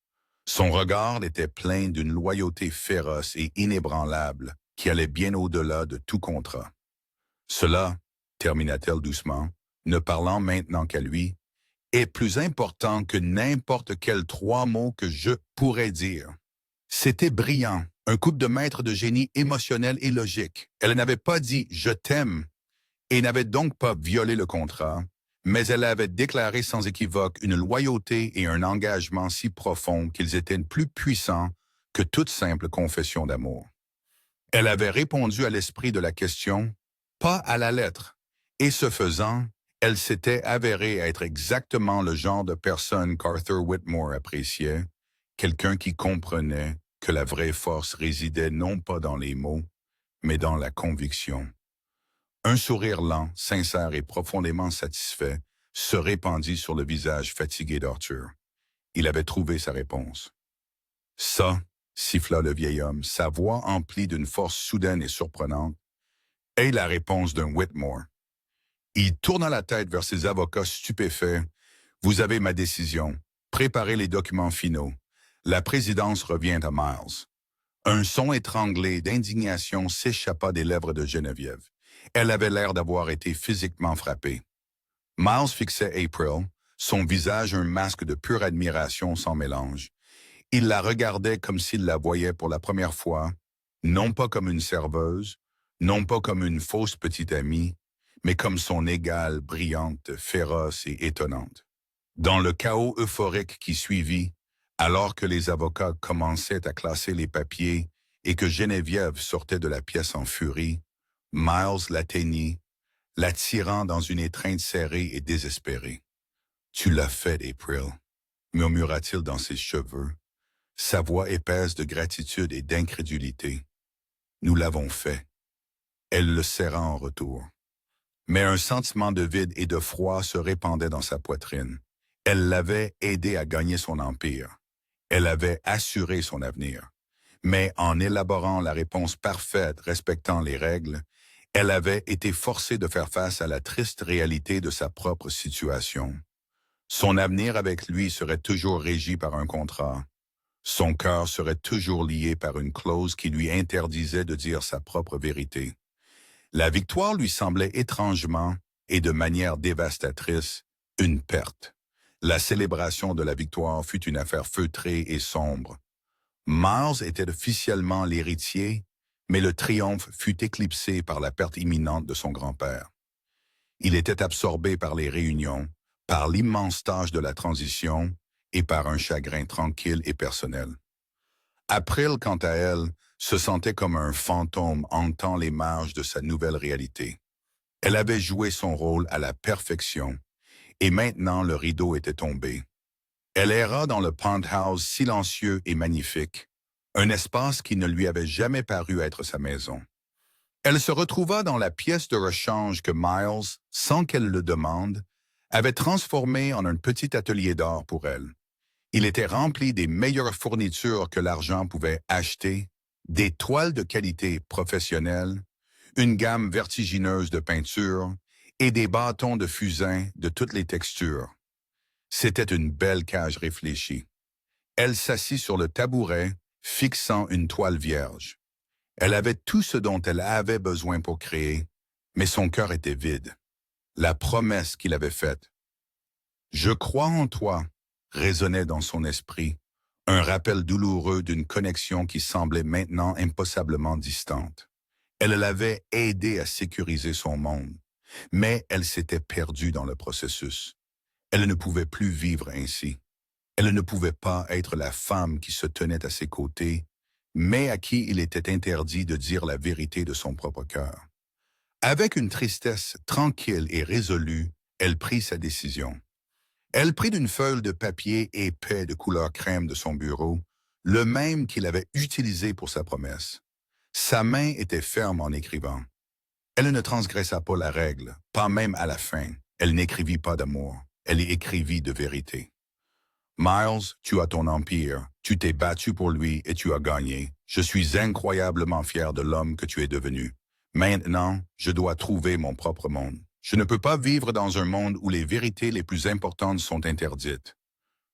Son regard était plein d'une loyauté féroce et inébranlable qui allait bien au-delà de tout contrat. « Cela, termina-t-elle doucement, ne parlant maintenant qu'à lui, est plus important que n'importe quels 3 mots que je pourrais dire. » C'était brillant, Un couple de maîtres de génie émotionnel et logique. Elle n'avait pas dit « je t'aime » et n'avait donc pas violé le contrat, mais elle avait déclaré sans équivoque une loyauté et un engagement si profonds qu'ils étaient plus puissants que toute simple confession d'amour. Elle avait répondu à l'esprit de la question, pas à la lettre, et ce faisant, elle s'était avérée être exactement le genre de personne qu'Arthur Whitmore appréciait, quelqu'un qui comprenait que la vraie force résidait non pas dans les mots, mais dans la conviction. Un sourire lent, sincère et profondément satisfait se répandit sur le visage fatigué d'Arthur. Il avait trouvé sa réponse. Ça, siffla le vieil homme, sa voix emplie d'une force soudaine et surprenante, est la réponse d'un Whitmore. Il tourna la tête vers ses avocats stupéfaits. Vous avez ma décision. Préparez les documents finaux. La présidence revient à Miles. Un son étranglé d'indignation s'échappa des lèvres de Geneviève. Elle avait l'air d'avoir été physiquement frappée. Miles fixait April, son visage un masque de pure admiration sans mélange. Il la regardait comme s'il la voyait pour la première fois, non pas comme une serveuse, non pas comme une fausse petite amie, mais comme son égale brillante, féroce et étonnante. Dans le chaos euphorique qui suivit, alors que les avocats commençaient à classer les papiers et que Geneviève sortait de la pièce en furie, Miles l'atteignit, l'attirant dans une étreinte serrée et désespérée. « Tu l'as fait, April », murmura-t-il dans ses cheveux, sa voix épaisse de gratitude et d'incrédulité. « Nous l'avons fait. » Elle le serra en retour. Mais un sentiment de vide et de froid se répandait dans sa poitrine. Elle l'avait aidé à gagner son empire. Elle avait assuré son avenir. Mais en élaborant la réponse parfaite respectant les règles, elle avait été forcée de faire face à la triste réalité de sa propre situation. Son avenir avec lui serait toujours régi par un contrat. Son cœur serait toujours lié par une clause qui lui interdisait de dire sa propre vérité. La victoire lui semblait étrangement, et de manière dévastatrice, une perte. La célébration de la victoire fut une affaire feutrée et sombre. Miles était officiellement l'héritier, mais le triomphe fut éclipsé par la perte imminente de son grand-père. Il était absorbé par les réunions, par l'immense tâche de la transition et par un chagrin tranquille et personnel. April, quant à elle, se sentait comme un fantôme hantant les marges de sa nouvelle réalité. Elle avait joué son rôle à la perfection, et maintenant le rideau était tombé. Elle erra dans le penthouse silencieux et magnifique, un espace qui ne lui avait jamais paru être sa maison. Elle se retrouva dans la pièce de rechange que Miles, sans qu'elle le demande, avait transformée en un petit atelier d'art pour elle. Il était rempli des meilleures fournitures que l'argent pouvait acheter, des toiles de qualité professionnelle, une gamme vertigineuse de peintures et des bâtons de fusain de toutes les textures. C'était une belle cage réfléchie. Elle s'assit sur le tabouret, fixant une toile vierge. Elle avait tout ce dont elle avait besoin pour créer, mais son cœur était vide. La promesse qu'il avait faite. « Je crois en toi », résonnait dans son esprit, un rappel douloureux d'une connexion qui semblait maintenant impossiblement distante. Elle l'avait aidé à sécuriser son monde, mais elle s'était perdue dans le processus. Elle ne pouvait plus vivre ainsi. Elle ne pouvait pas être la femme qui se tenait à ses côtés, mais à qui il était interdit de dire la vérité de son propre cœur. Avec une tristesse tranquille et résolue, elle prit sa décision. Elle prit d'une feuille de papier épais de couleur crème de son bureau, le même qu'il avait utilisé pour sa promesse. Sa main était ferme en écrivant. Elle ne transgressa pas la règle, pas même à la fin. Elle n'écrivit pas d'amour, elle y écrivit de vérité. Miles, tu as ton empire, tu t'es battu pour lui et tu as gagné. Je suis incroyablement fier de l'homme que tu es devenu. Maintenant, je dois trouver mon propre monde. Je ne peux pas vivre dans un monde où les vérités les plus importantes sont interdites.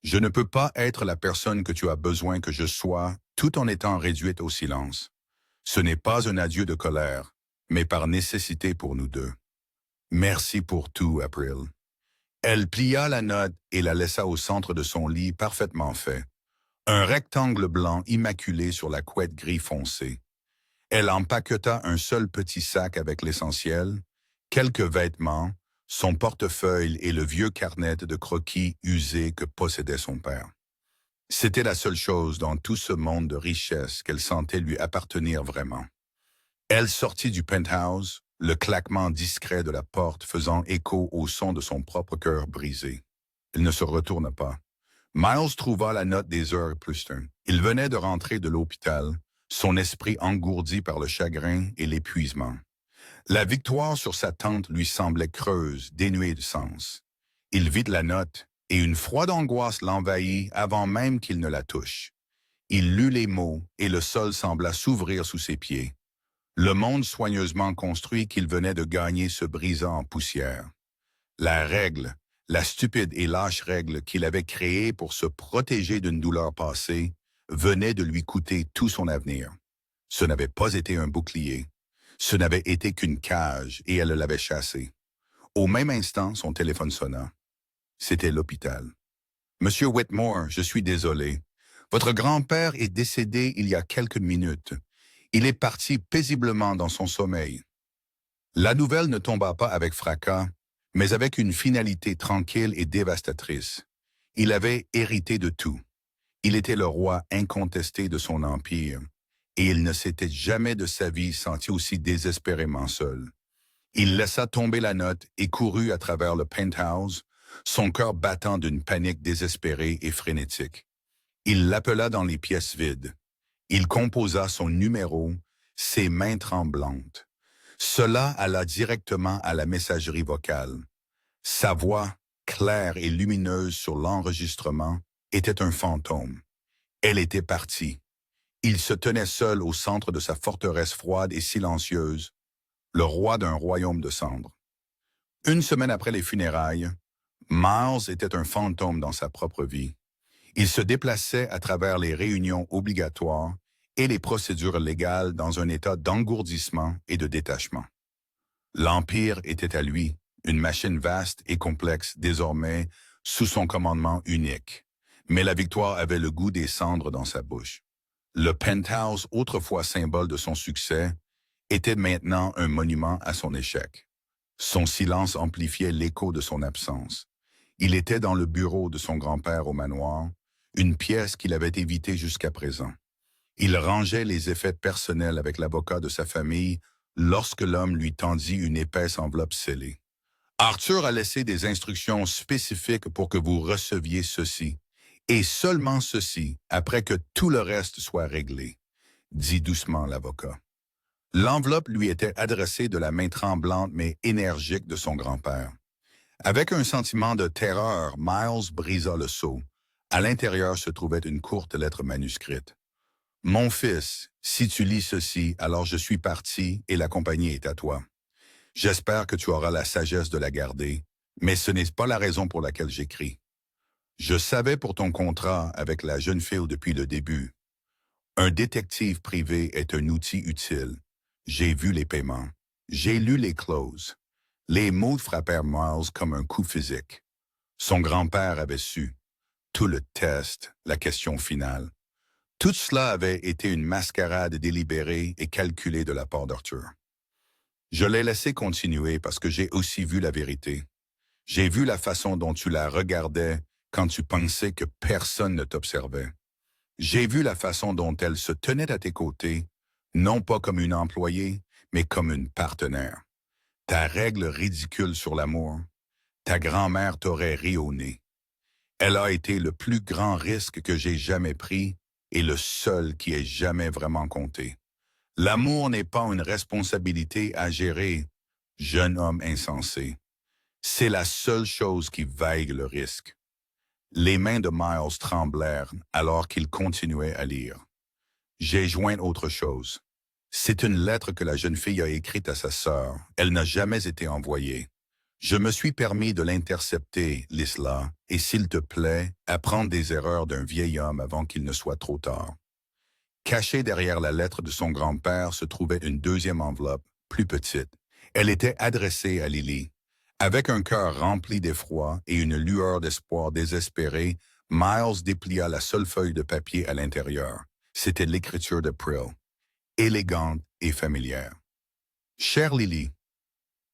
Je ne peux pas être la personne que tu as besoin que je sois tout en étant réduite au silence. Ce n'est pas un adieu de colère, mais par nécessité pour nous deux. Merci pour tout, April. Elle plia la note et la laissa au centre de son lit parfaitement fait. Un rectangle blanc immaculé sur la couette gris foncé. Elle empaqueta un seul petit sac avec l'essentiel, quelques vêtements, son portefeuille et le vieux carnet de croquis usé que possédait son père. C'était la seule chose dans tout ce monde de richesse qu'elle sentait lui appartenir vraiment. Elle sortit du penthouse, le claquement discret de la porte faisant écho au son de son propre cœur brisé. Elle ne se retourna pas. Miles trouva la note des heures Plustern. Il venait de rentrer de l'hôpital, son esprit engourdi par le chagrin et l'épuisement. La victoire sur sa tante lui semblait creuse, dénuée de sens. Il vit la note, et une froide angoisse l'envahit avant même qu'il ne la touche. Il lut les mots, et le sol sembla s'ouvrir sous ses pieds. Le monde soigneusement construit qu'il venait de gagner se brisa en poussière. La règle, la stupide et lâche règle qu'il avait créée pour se protéger d'une douleur passée, venait de lui coûter tout son avenir. Ce n'avait pas été un bouclier. Ce n'avait été qu'une cage, et elle l'avait chassé. Au même instant, son téléphone sonna. C'était l'hôpital. « Monsieur Whitmore, je suis désolé. Votre grand-père est décédé il y a quelques minutes. Il est parti paisiblement dans son sommeil. » La nouvelle ne tomba pas avec fracas, mais avec une finalité tranquille et dévastatrice. Il avait hérité de tout. Il était le roi incontesté de son empire, et il ne s'était jamais de sa vie senti aussi désespérément seul. Il laissa tomber la note et courut à travers le penthouse, son cœur battant d'une panique désespérée et frénétique. Il l'appela dans les pièces vides. Il composa son numéro, ses mains tremblantes. Cela alla directement à la messagerie vocale. Sa voix, claire et lumineuse sur l'enregistrement, était un fantôme. Elle était partie. Il se tenait seul au centre de sa forteresse froide et silencieuse, le roi d'un royaume de cendres. Une semaine après les funérailles, Miles était un fantôme dans sa propre vie. Il se déplaçait à travers les réunions obligatoires et les procédures légales dans un état d'engourdissement et de détachement. L'Empire était à lui, une machine vaste et complexe désormais sous son commandement unique. Mais la victoire avait le goût des cendres dans sa bouche. Le penthouse, autrefois symbole de son succès, était maintenant un monument à son échec. Son silence amplifiait l'écho de son absence. Il était dans le bureau de son grand-père au manoir, une pièce qu'il avait évitée jusqu'à présent. Il rangeait les effets personnels avec l'avocat de sa famille lorsque l'homme lui tendit une épaisse enveloppe scellée. « Arthur a laissé des instructions spécifiques pour que vous receviez ceci, et seulement ceci, après que tout le reste soit réglé, » dit doucement l'avocat. L'enveloppe lui était adressée de la main tremblante mais énergique de son grand-père. Avec un sentiment de terreur, Miles brisa le sceau. À l'intérieur se trouvait une courte lettre manuscrite. « Mon fils, si tu lis ceci, alors je suis parti et la compagnie est à toi. J'espère que tu auras la sagesse de la garder, mais ce n'est pas la raison pour laquelle j'écris. Je savais pour ton contrat avec la jeune fille depuis le début. Un détective privé est un outil utile. J'ai vu les paiements. J'ai lu les clauses. » Les mots frappèrent Miles comme un coup physique. Son grand-père avait su. Tout le test, la question finale. Tout cela avait été une mascarade délibérée et calculée de la part d'Arthur. Je l'ai laissé continuer parce que j'ai aussi vu la vérité. J'ai vu la façon dont tu la regardais quand tu pensais que personne ne t'observait. J'ai vu la façon dont elle se tenait à tes côtés, non pas comme une employée, mais comme une partenaire. Ta règle ridicule sur l'amour, ta grand-mère t'aurait ri au nez. Elle a été le plus grand risque que j'ai jamais pris et le seul qui ait jamais vraiment compté. L'amour n'est pas une responsabilité à gérer, jeune homme insensé. C'est la seule chose qui vaille le risque. Les mains de Miles tremblèrent alors qu'il continuait à lire. J'ai joint autre chose. C'est une lettre que la jeune fille a écrite à sa sœur. Elle n'a jamais été envoyée. Je me suis permis de l'intercepter, Lisla, et s'il te plaît, apprends des erreurs d'un vieil homme avant qu'il ne soit trop tard. Cachée derrière la lettre de son grand-père se trouvait une deuxième enveloppe, plus petite. Elle était adressée à Lily. Avec un cœur rempli d'effroi et une lueur d'espoir désespéré, Miles déplia la seule feuille de papier à l'intérieur. C'était l'écriture de Prill, élégante et familière. Chère Lily,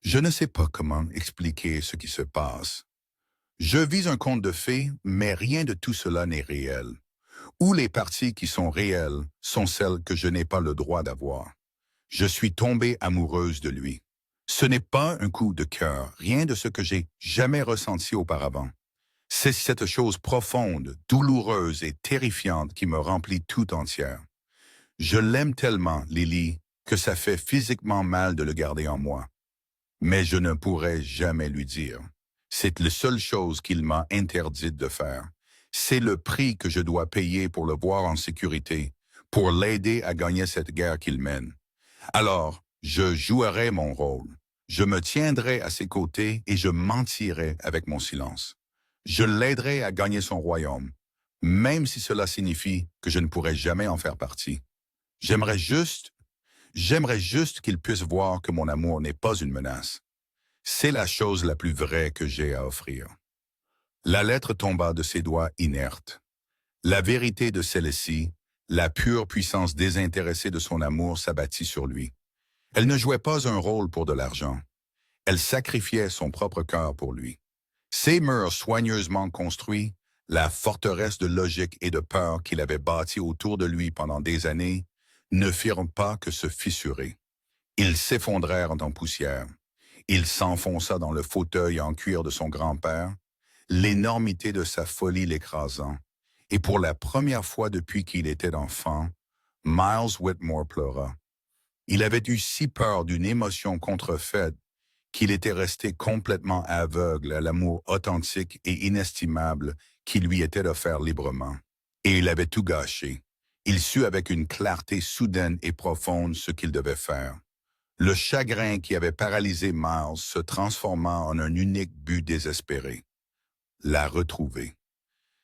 je ne sais pas comment expliquer ce qui se passe. Je vis un conte de fées, mais rien de tout cela n'est réel. Ou les parties qui sont réelles sont celles que je n'ai pas le droit d'avoir. Je suis tombée amoureuse de lui. Ce n'est pas un coup de cœur, rien de ce que j'ai jamais ressenti auparavant. C'est cette chose profonde, douloureuse et terrifiante qui me remplit tout entière. Je l'aime tellement, Lily, que ça fait physiquement mal de le garder en moi. Mais je ne pourrai jamais lui dire. C'est la seule chose qu'il m'a interdite de faire. C'est le prix que je dois payer pour le voir en sécurité, pour l'aider à gagner cette guerre qu'il mène. Alors, je jouerai mon rôle. Je me tiendrai à ses côtés et je mentirai avec mon silence. Je l'aiderai à gagner son royaume, même si cela signifie que je ne pourrai jamais en faire partie. J'aimerais juste, j'aimerais juste qu'il puisse voir que mon amour n'est pas une menace. C'est la chose la plus vraie que j'ai à offrir. La lettre tomba de ses doigts inertes. La vérité de celle-ci, la pure puissance désintéressée de son amour s'abattit sur lui. Elle ne jouait pas un rôle pour de l'argent. Elle sacrifiait son propre cœur pour lui. Ces murs soigneusement construits, la forteresse de logique et de peur qu'il avait bâtie autour de lui pendant des années, ne firent pas que se fissurer. Ils s'effondrèrent en poussière. Il s'enfonça dans le fauteuil en cuir de son grand-père, l'énormité de sa folie l'écrasant. Et pour la première fois depuis qu'il était enfant, Miles Whitmore pleura. Il avait eu si peur d'une émotion contrefaite qu'il était resté complètement aveugle à l'amour authentique et inestimable qui lui était offert librement. Et il avait tout gâché. Il sut avec une clarté soudaine et profonde ce qu'il devait faire. Le chagrin qui avait paralysé Miles se transforma en un unique but désespéré. La retrouver.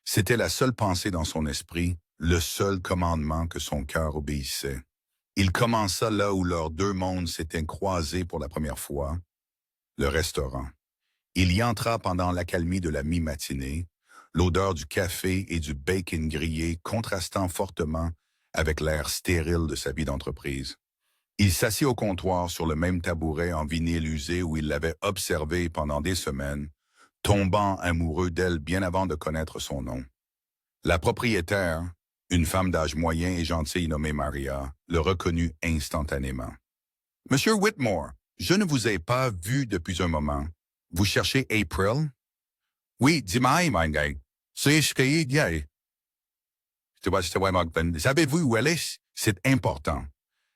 C'était la seule pensée dans son esprit, le seul commandement que son cœur obéissait. Il commença là où leurs deux mondes s'étaient croisés pour la première fois, le restaurant. Il y entra pendant l'accalmie de la mi-matinée, l'odeur du café et du bacon grillé contrastant fortement avec l'air stérile de sa vie d'entreprise. Il s'assit au comptoir sur le même tabouret en vinyle usé où il l'avait observé pendant des semaines, tombant amoureux d'elle bien avant de connaître son nom. La propriétaire, une femme d'âge moyen et gentille nommée Maria, le reconnut instantanément. « Monsieur Whitmore, je ne vous ai pas vu depuis un moment. Vous cherchez April? »« Oui, dis-moi, mein gars. C'est ce qu'il y a. » Savez-vous où elle est? C'est important.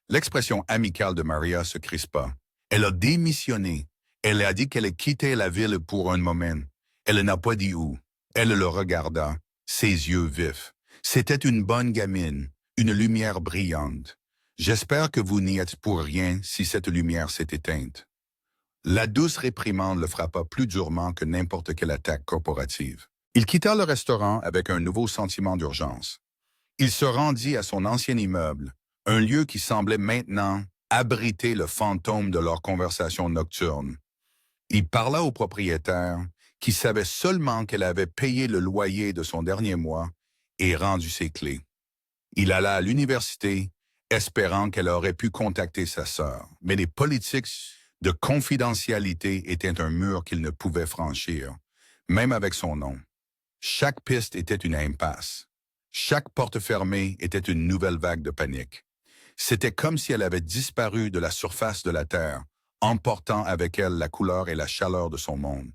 L'expression amicale de Maria se crispa. Elle a démissionné. Elle a dit qu'elle quittait la ville pour un moment. Elle n'a pas dit où. Elle le regarda, ses yeux vifs. C'était une bonne gamine, une lumière brillante. J'espère que vous n'y êtes pour rien si cette lumière s'est éteinte. La douce réprimande le frappa plus durement que n'importe quelle attaque corporative. Il quitta le restaurant avec un nouveau sentiment d'urgence. Il se rendit à son ancien immeuble, un lieu qui semblait maintenant abriter le fantôme de leur conversation nocturne. Il parla au propriétaire, qui savait seulement qu'elle avait payé le loyer de son dernier mois et rendu ses clés. Il alla à l'université, espérant qu'elle aurait pu contacter sa sœur, mais les politiques de confidentialité étaient un mur qu'il ne pouvait franchir, même avec son nom. Chaque piste était une impasse. Chaque porte fermée était une nouvelle vague de panique. C'était comme si elle avait disparu de la surface de la Terre, emportant avec elle la couleur et la chaleur de son monde.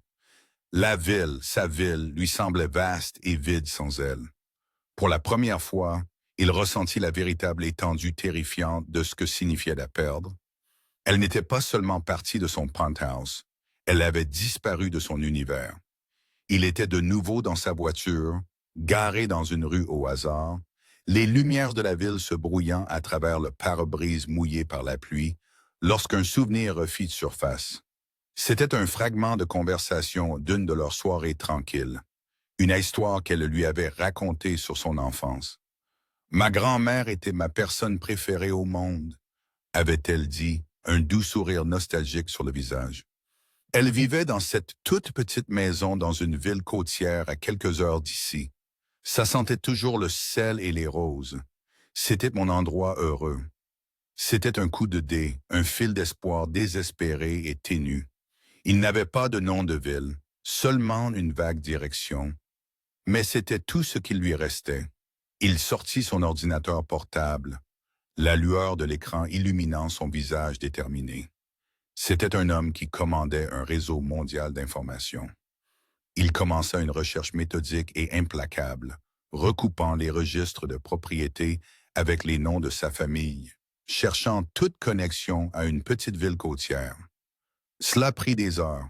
La ville, sa ville, lui semblait vaste et vide sans elle. Pour la première fois, il ressentit la véritable étendue terrifiante de ce que signifiait la perdre. Elle n'était pas seulement partie de son penthouse, elle avait disparu de son univers. Il était de nouveau dans sa voiture, garé dans une rue au hasard, les lumières de la ville se brouillant à travers le pare-brise mouillé par la pluie, lorsqu'un souvenir refit surface. C'était un fragment de conversation d'une de leurs soirées tranquilles, une histoire qu'elle lui avait racontée sur son enfance. « Ma grand-mère était ma personne préférée au monde », avait-elle dit, un doux sourire nostalgique sur le visage. Elle vivait dans cette toute petite maison dans une ville côtière à quelques heures d'ici. Ça sentait toujours le sel et les roses. C'était mon endroit heureux. C'était un coup de dé, un fil d'espoir désespéré et ténu. Il n'avait pas de nom de ville, seulement une vague direction. Mais c'était tout ce qui lui restait. Il sortit son ordinateur portable, la lueur de l'écran illuminant son visage déterminé. C'était un homme qui commandait un réseau mondial d'information. Il commença une recherche méthodique et implacable, recoupant les registres de propriété avec les noms de sa famille, cherchant toute connexion à une petite ville côtière. Cela prit des heures.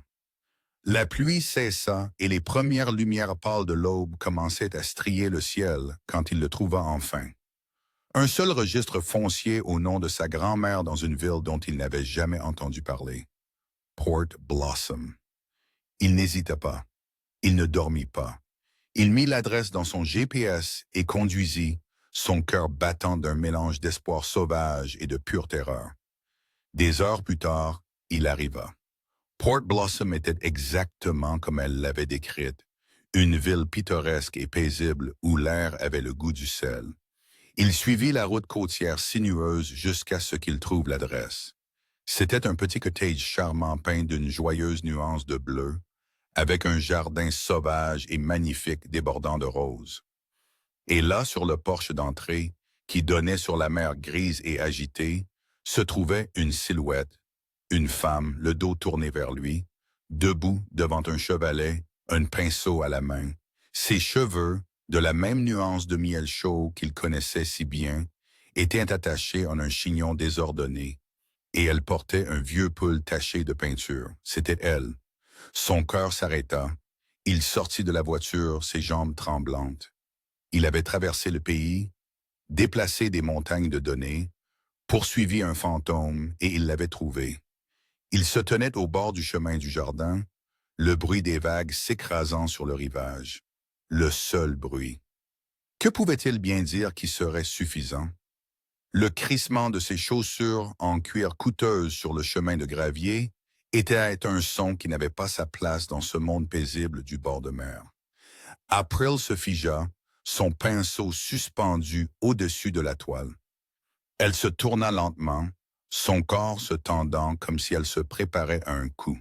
La pluie cessa et les premières lumières pâles de l'aube commençaient à strier le ciel quand il le trouva enfin. Un seul registre foncier au nom de sa grand-mère dans une ville dont il n'avait jamais entendu parler. Port Blossom. Il n'hésita pas. Il ne dormit pas. Il mit l'adresse dans son GPS et conduisit, son cœur battant d'un mélange d'espoir sauvage et de pure terreur. Des heures plus tard, il arriva. Port Blossom était exactement comme elle l'avait décrite, une ville pittoresque et paisible où l'air avait le goût du sel. Il suivit la route côtière sinueuse jusqu'à ce qu'il trouve l'adresse. C'était un petit cottage charmant peint d'une joyeuse nuance de bleu, avec un jardin sauvage et magnifique débordant de roses. Et là, sur le porche d'entrée, qui donnait sur la mer grise et agitée, se trouvait une silhouette, une femme, le dos tourné vers lui, debout devant un chevalet, un pinceau à la main. Ses cheveux, de la même nuance de miel chaud qu'il connaissait si bien, étaient attachés en un chignon désordonné, et elle portait un vieux pull taché de peinture. C'était elle. Son cœur s'arrêta. Il sortit de la voiture, ses jambes tremblantes. Il avait traversé le pays, déplacé des montagnes de données, poursuivi un fantôme, et il l'avait trouvé. Il se tenait au bord du chemin du jardin, le bruit des vagues s'écrasant sur le rivage. Le seul bruit. Que pouvait-il bien dire qui serait suffisant? Le crissement de ses chaussures en cuir coûteuse sur le chemin de gravier était un son qui n'avait pas sa place dans ce monde paisible du bord de mer. April se figea, son pinceau suspendu au-dessus de la toile. Elle se tourna lentement, son corps se tendant comme si elle se préparait à un coup.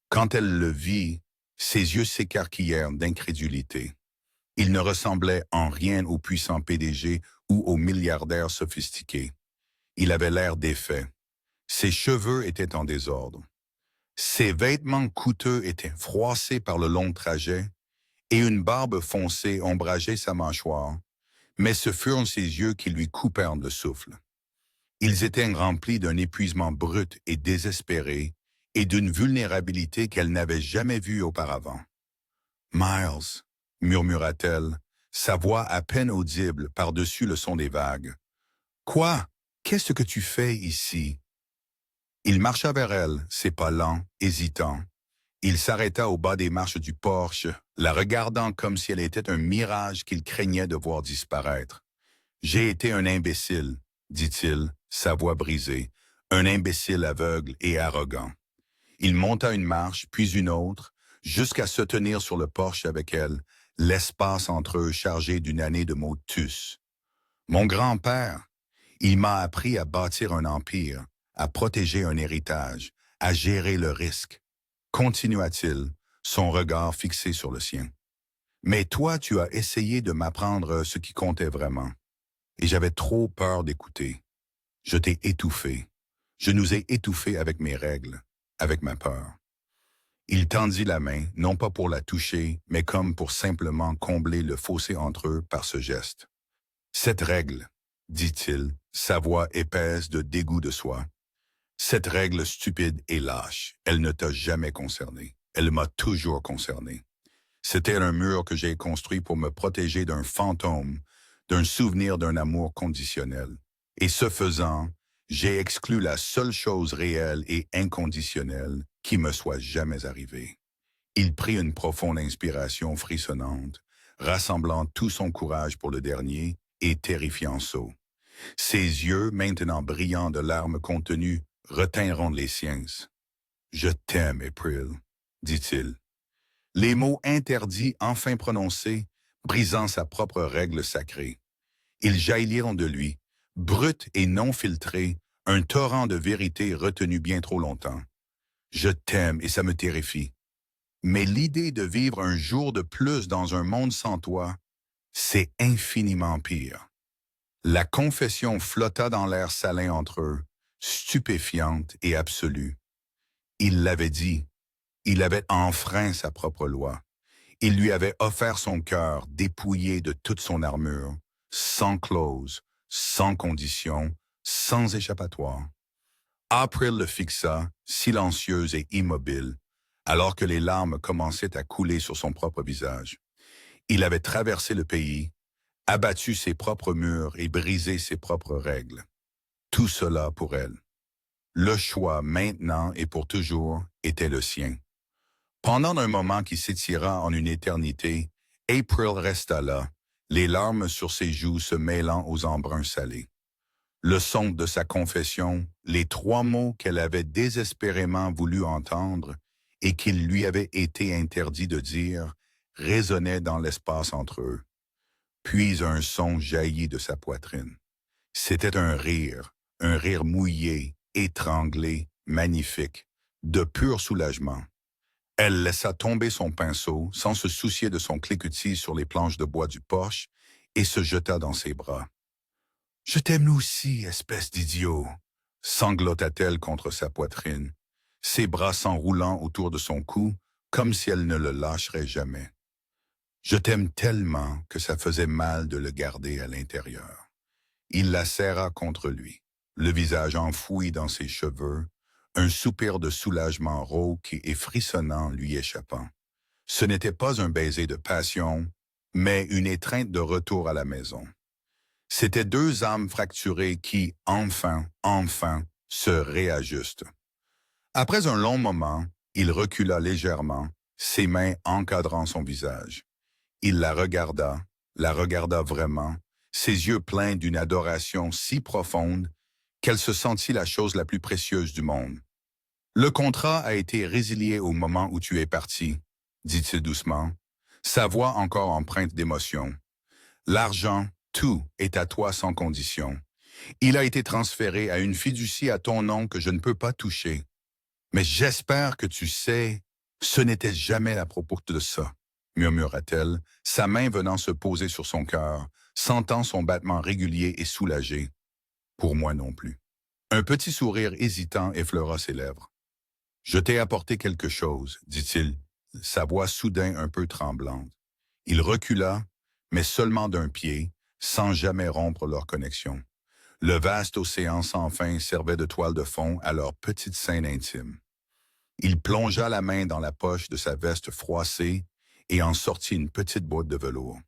Quand elle le vit, ses yeux s'écarquillèrent d'incrédulité. Il ne ressemblait en rien au puissant PDG ou au milliardaire sophistiqué. Il avait l'air défait. Ses cheveux étaient en désordre. Ses vêtements coûteux étaient froissés par le long trajet et une barbe foncée ombrageait sa mâchoire, mais ce furent ses yeux qui lui coupèrent le souffle. Ils étaient remplis d'un épuisement brut et désespéré et d'une vulnérabilité qu'elle n'avait jamais vue auparavant. « Miles », murmura-t-elle, sa voix à peine audible par-dessus le son des vagues. « Quoi? Qu'est-ce que tu fais ici? » Il marcha vers elle, ses pas lents, hésitants. Il s'arrêta au bas des marches du porche, la regardant comme si elle était un mirage qu'il craignait de voir disparaître. « J'ai été un imbécile, » dit-il, sa voix brisée, un imbécile aveugle et arrogant. Il monta une marche, puis une autre, jusqu'à se tenir sur le porche avec elle, l'espace entre eux chargé d'une année de motus. « Mon grand-père, il m'a appris à bâtir un empire, à protéger un héritage, à gérer le risque. » Continua-t-il, son regard fixé sur le sien. « Mais toi, tu as essayé de m'apprendre ce qui comptait vraiment. Et j'avais trop peur d'écouter. Je t'ai étouffé. Je nous ai étouffés avec mes règles, avec ma peur. » Il tendit la main, non pas pour la toucher, mais comme pour simplement combler le fossé entre eux par ce geste. « Cette règle, » dit-il, sa voix épaisse de dégoût de soi. « Cette règle stupide et lâche, elle ne t'a jamais concerné. Elle m'a toujours concerné. C'était un mur que j'ai construit pour me protéger d'un fantôme, d'un souvenir d'un amour conditionnel. Et ce faisant, j'ai exclu la seule chose réelle et inconditionnelle qui me soit jamais arrivée. » Il prit une profonde inspiration frissonnante, rassemblant tout son courage pour le dernier et terrifiant saut. Ses yeux, maintenant brillants de larmes contenues, retinront les siens. « Je t'aime, April, » dit-il. Les mots interdits enfin prononcés brisant sa propre règle sacrée. Ils jailliront de lui, brut et non filtré, un torrent de vérité retenu bien trop longtemps. Je t'aime et ça me terrifie. Mais l'idée de vivre un jour de plus dans un monde sans toi, c'est infiniment pire. La confession flotta dans l'air salin entre eux, stupéfiante et absolue. Il l'avait dit, il avait enfreint sa propre loi. Il lui avait offert son cœur dépouillé de toute son armure, sans clause, sans condition, sans échappatoire. April le fixa, silencieuse et immobile, alors que les larmes commençaient à couler sur son propre visage. Il avait traversé le pays, abattu ses propres murs et brisé ses propres règles. Tout cela pour elle. Le choix, maintenant et pour toujours, était le sien. Pendant un moment qui s'étira en une éternité, April resta là, les larmes sur ses joues se mêlant aux embruns salés. Le son de sa confession, les 3 mots qu'elle avait désespérément voulu entendre et qu'il lui avait été interdit de dire, résonnaient dans l'espace entre eux. Puis un son jaillit de sa poitrine. C'était un rire mouillé, étranglé, magnifique, de pur soulagement. Elle laissa tomber son pinceau, sans se soucier de son cliquetis sur les planches de bois du porche, et se jeta dans ses bras. « Je t'aime aussi, espèce d'idiot !» sanglota-t-elle contre sa poitrine, ses bras s'enroulant autour de son cou, comme si elle ne le lâcherait jamais. Je t'aime tellement que ça faisait mal de le garder à l'intérieur. Il la serra contre lui, le visage enfoui dans ses cheveux, un soupir de soulagement rauque et frissonnant lui échappant. Ce n'était pas un baiser de passion, mais une étreinte de retour à la maison. C'étaient 2 âmes fracturées qui, enfin, se réajustent. Après un long moment, il recula légèrement, ses mains encadrant son visage. Il la regarda vraiment, ses yeux pleins d'une adoration si profonde qu'elle se sentit la chose la plus précieuse du monde. « Le contrat a été résilié au moment où tu es parti, » dit-il doucement, sa voix encore empreinte d'émotion. « L'argent, tout est à toi sans condition. Il a été transféré à une fiducie à ton nom que je ne peux pas toucher. Mais j'espère que tu sais, ce n'était jamais à propos de ça, » murmura-t-elle, sa main venant se poser sur son cœur, sentant son battement régulier et soulagé. « Pour moi non plus. » Un petit sourire hésitant effleura ses lèvres. « Je t'ai apporté quelque chose, » dit-il, sa voix soudain un peu tremblante. Il recula, mais seulement d'un pied, sans jamais rompre leur connexion. Le vaste océan sans fin servait de toile de fond à leur petite scène intime. Il plongea la main dans la poche de sa veste froissée et en sortit une petite boîte de velours.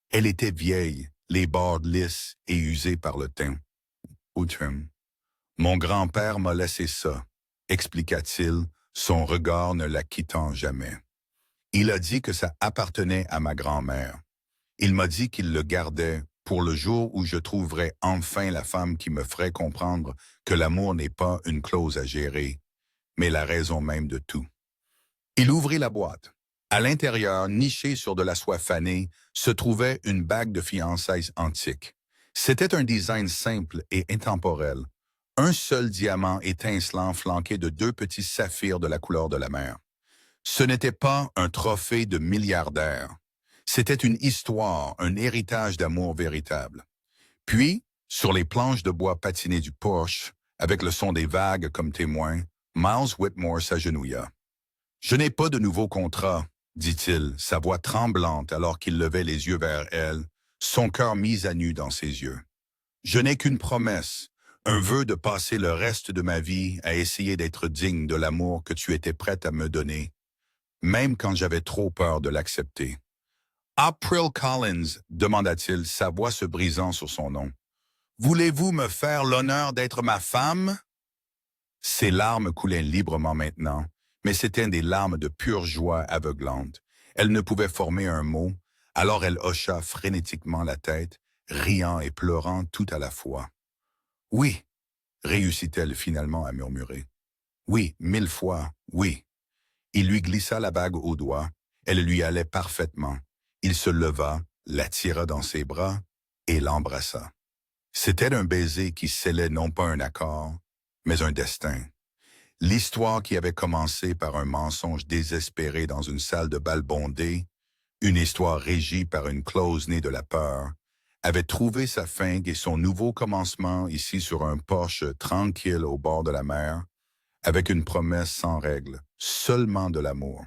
Elle était vieille, les bords lisses et usés par le temps. « Outram. Mon grand-père m'a laissé ça, » expliqua-t-il, son regard ne la quittant jamais. Il a dit que ça appartenait à ma grand-mère. Il m'a dit qu'il le gardait pour le jour où je trouverais enfin la femme qui me ferait comprendre que l'amour n'est pas une clause à gérer, mais la raison même de tout. Il ouvrit la boîte. À l'intérieur, nichée sur de la soie fanée, se trouvait une bague de fiançailles antique. C'était un design simple et intemporel. Un seul diamant étincelant flanqué de 2 petits saphirs de la couleur de la mer. Ce n'était pas un trophée de milliardaire. C'était une histoire, un héritage d'amour véritable. Puis, sur les planches de bois patinées du porche, avec le son des vagues comme témoin, Miles Whitmore s'agenouilla. « Je n'ai pas de nouveau contrat, » dit-il, sa voix tremblante alors qu'il levait les yeux vers elle, son cœur mis à nu dans ses yeux. « Je n'ai qu'une promesse, un vœu de passer le reste de ma vie à essayer d'être digne de l'amour que tu étais prête à me donner, même quand j'avais trop peur de l'accepter. »« April Collins, » demanda-t-il, sa voix se brisant sur son nom. « Voulez-vous me faire l'honneur d'être ma femme? » Ses larmes coulaient librement maintenant, mais c'étaient des larmes de pure joie aveuglante. Elle ne pouvait former un mot, alors elle hocha frénétiquement la tête, riant et pleurant tout à la fois. « Oui, » réussit-elle finalement à murmurer. « Oui, 1000 fois, oui. » Il lui glissa la bague au doigt, elle lui allait parfaitement. Il se leva, l'attira dans ses bras et l'embrassa. C'était un baiser qui scellait non pas un accord, mais un destin. L'histoire qui avait commencé par un mensonge désespéré dans une salle de bal bondée, une histoire régie par une clause née de la peur, avait trouvé sa fin et son nouveau commencement ici sur un porche tranquille au bord de la mer, avec une promesse sans règle, seulement de l'amour.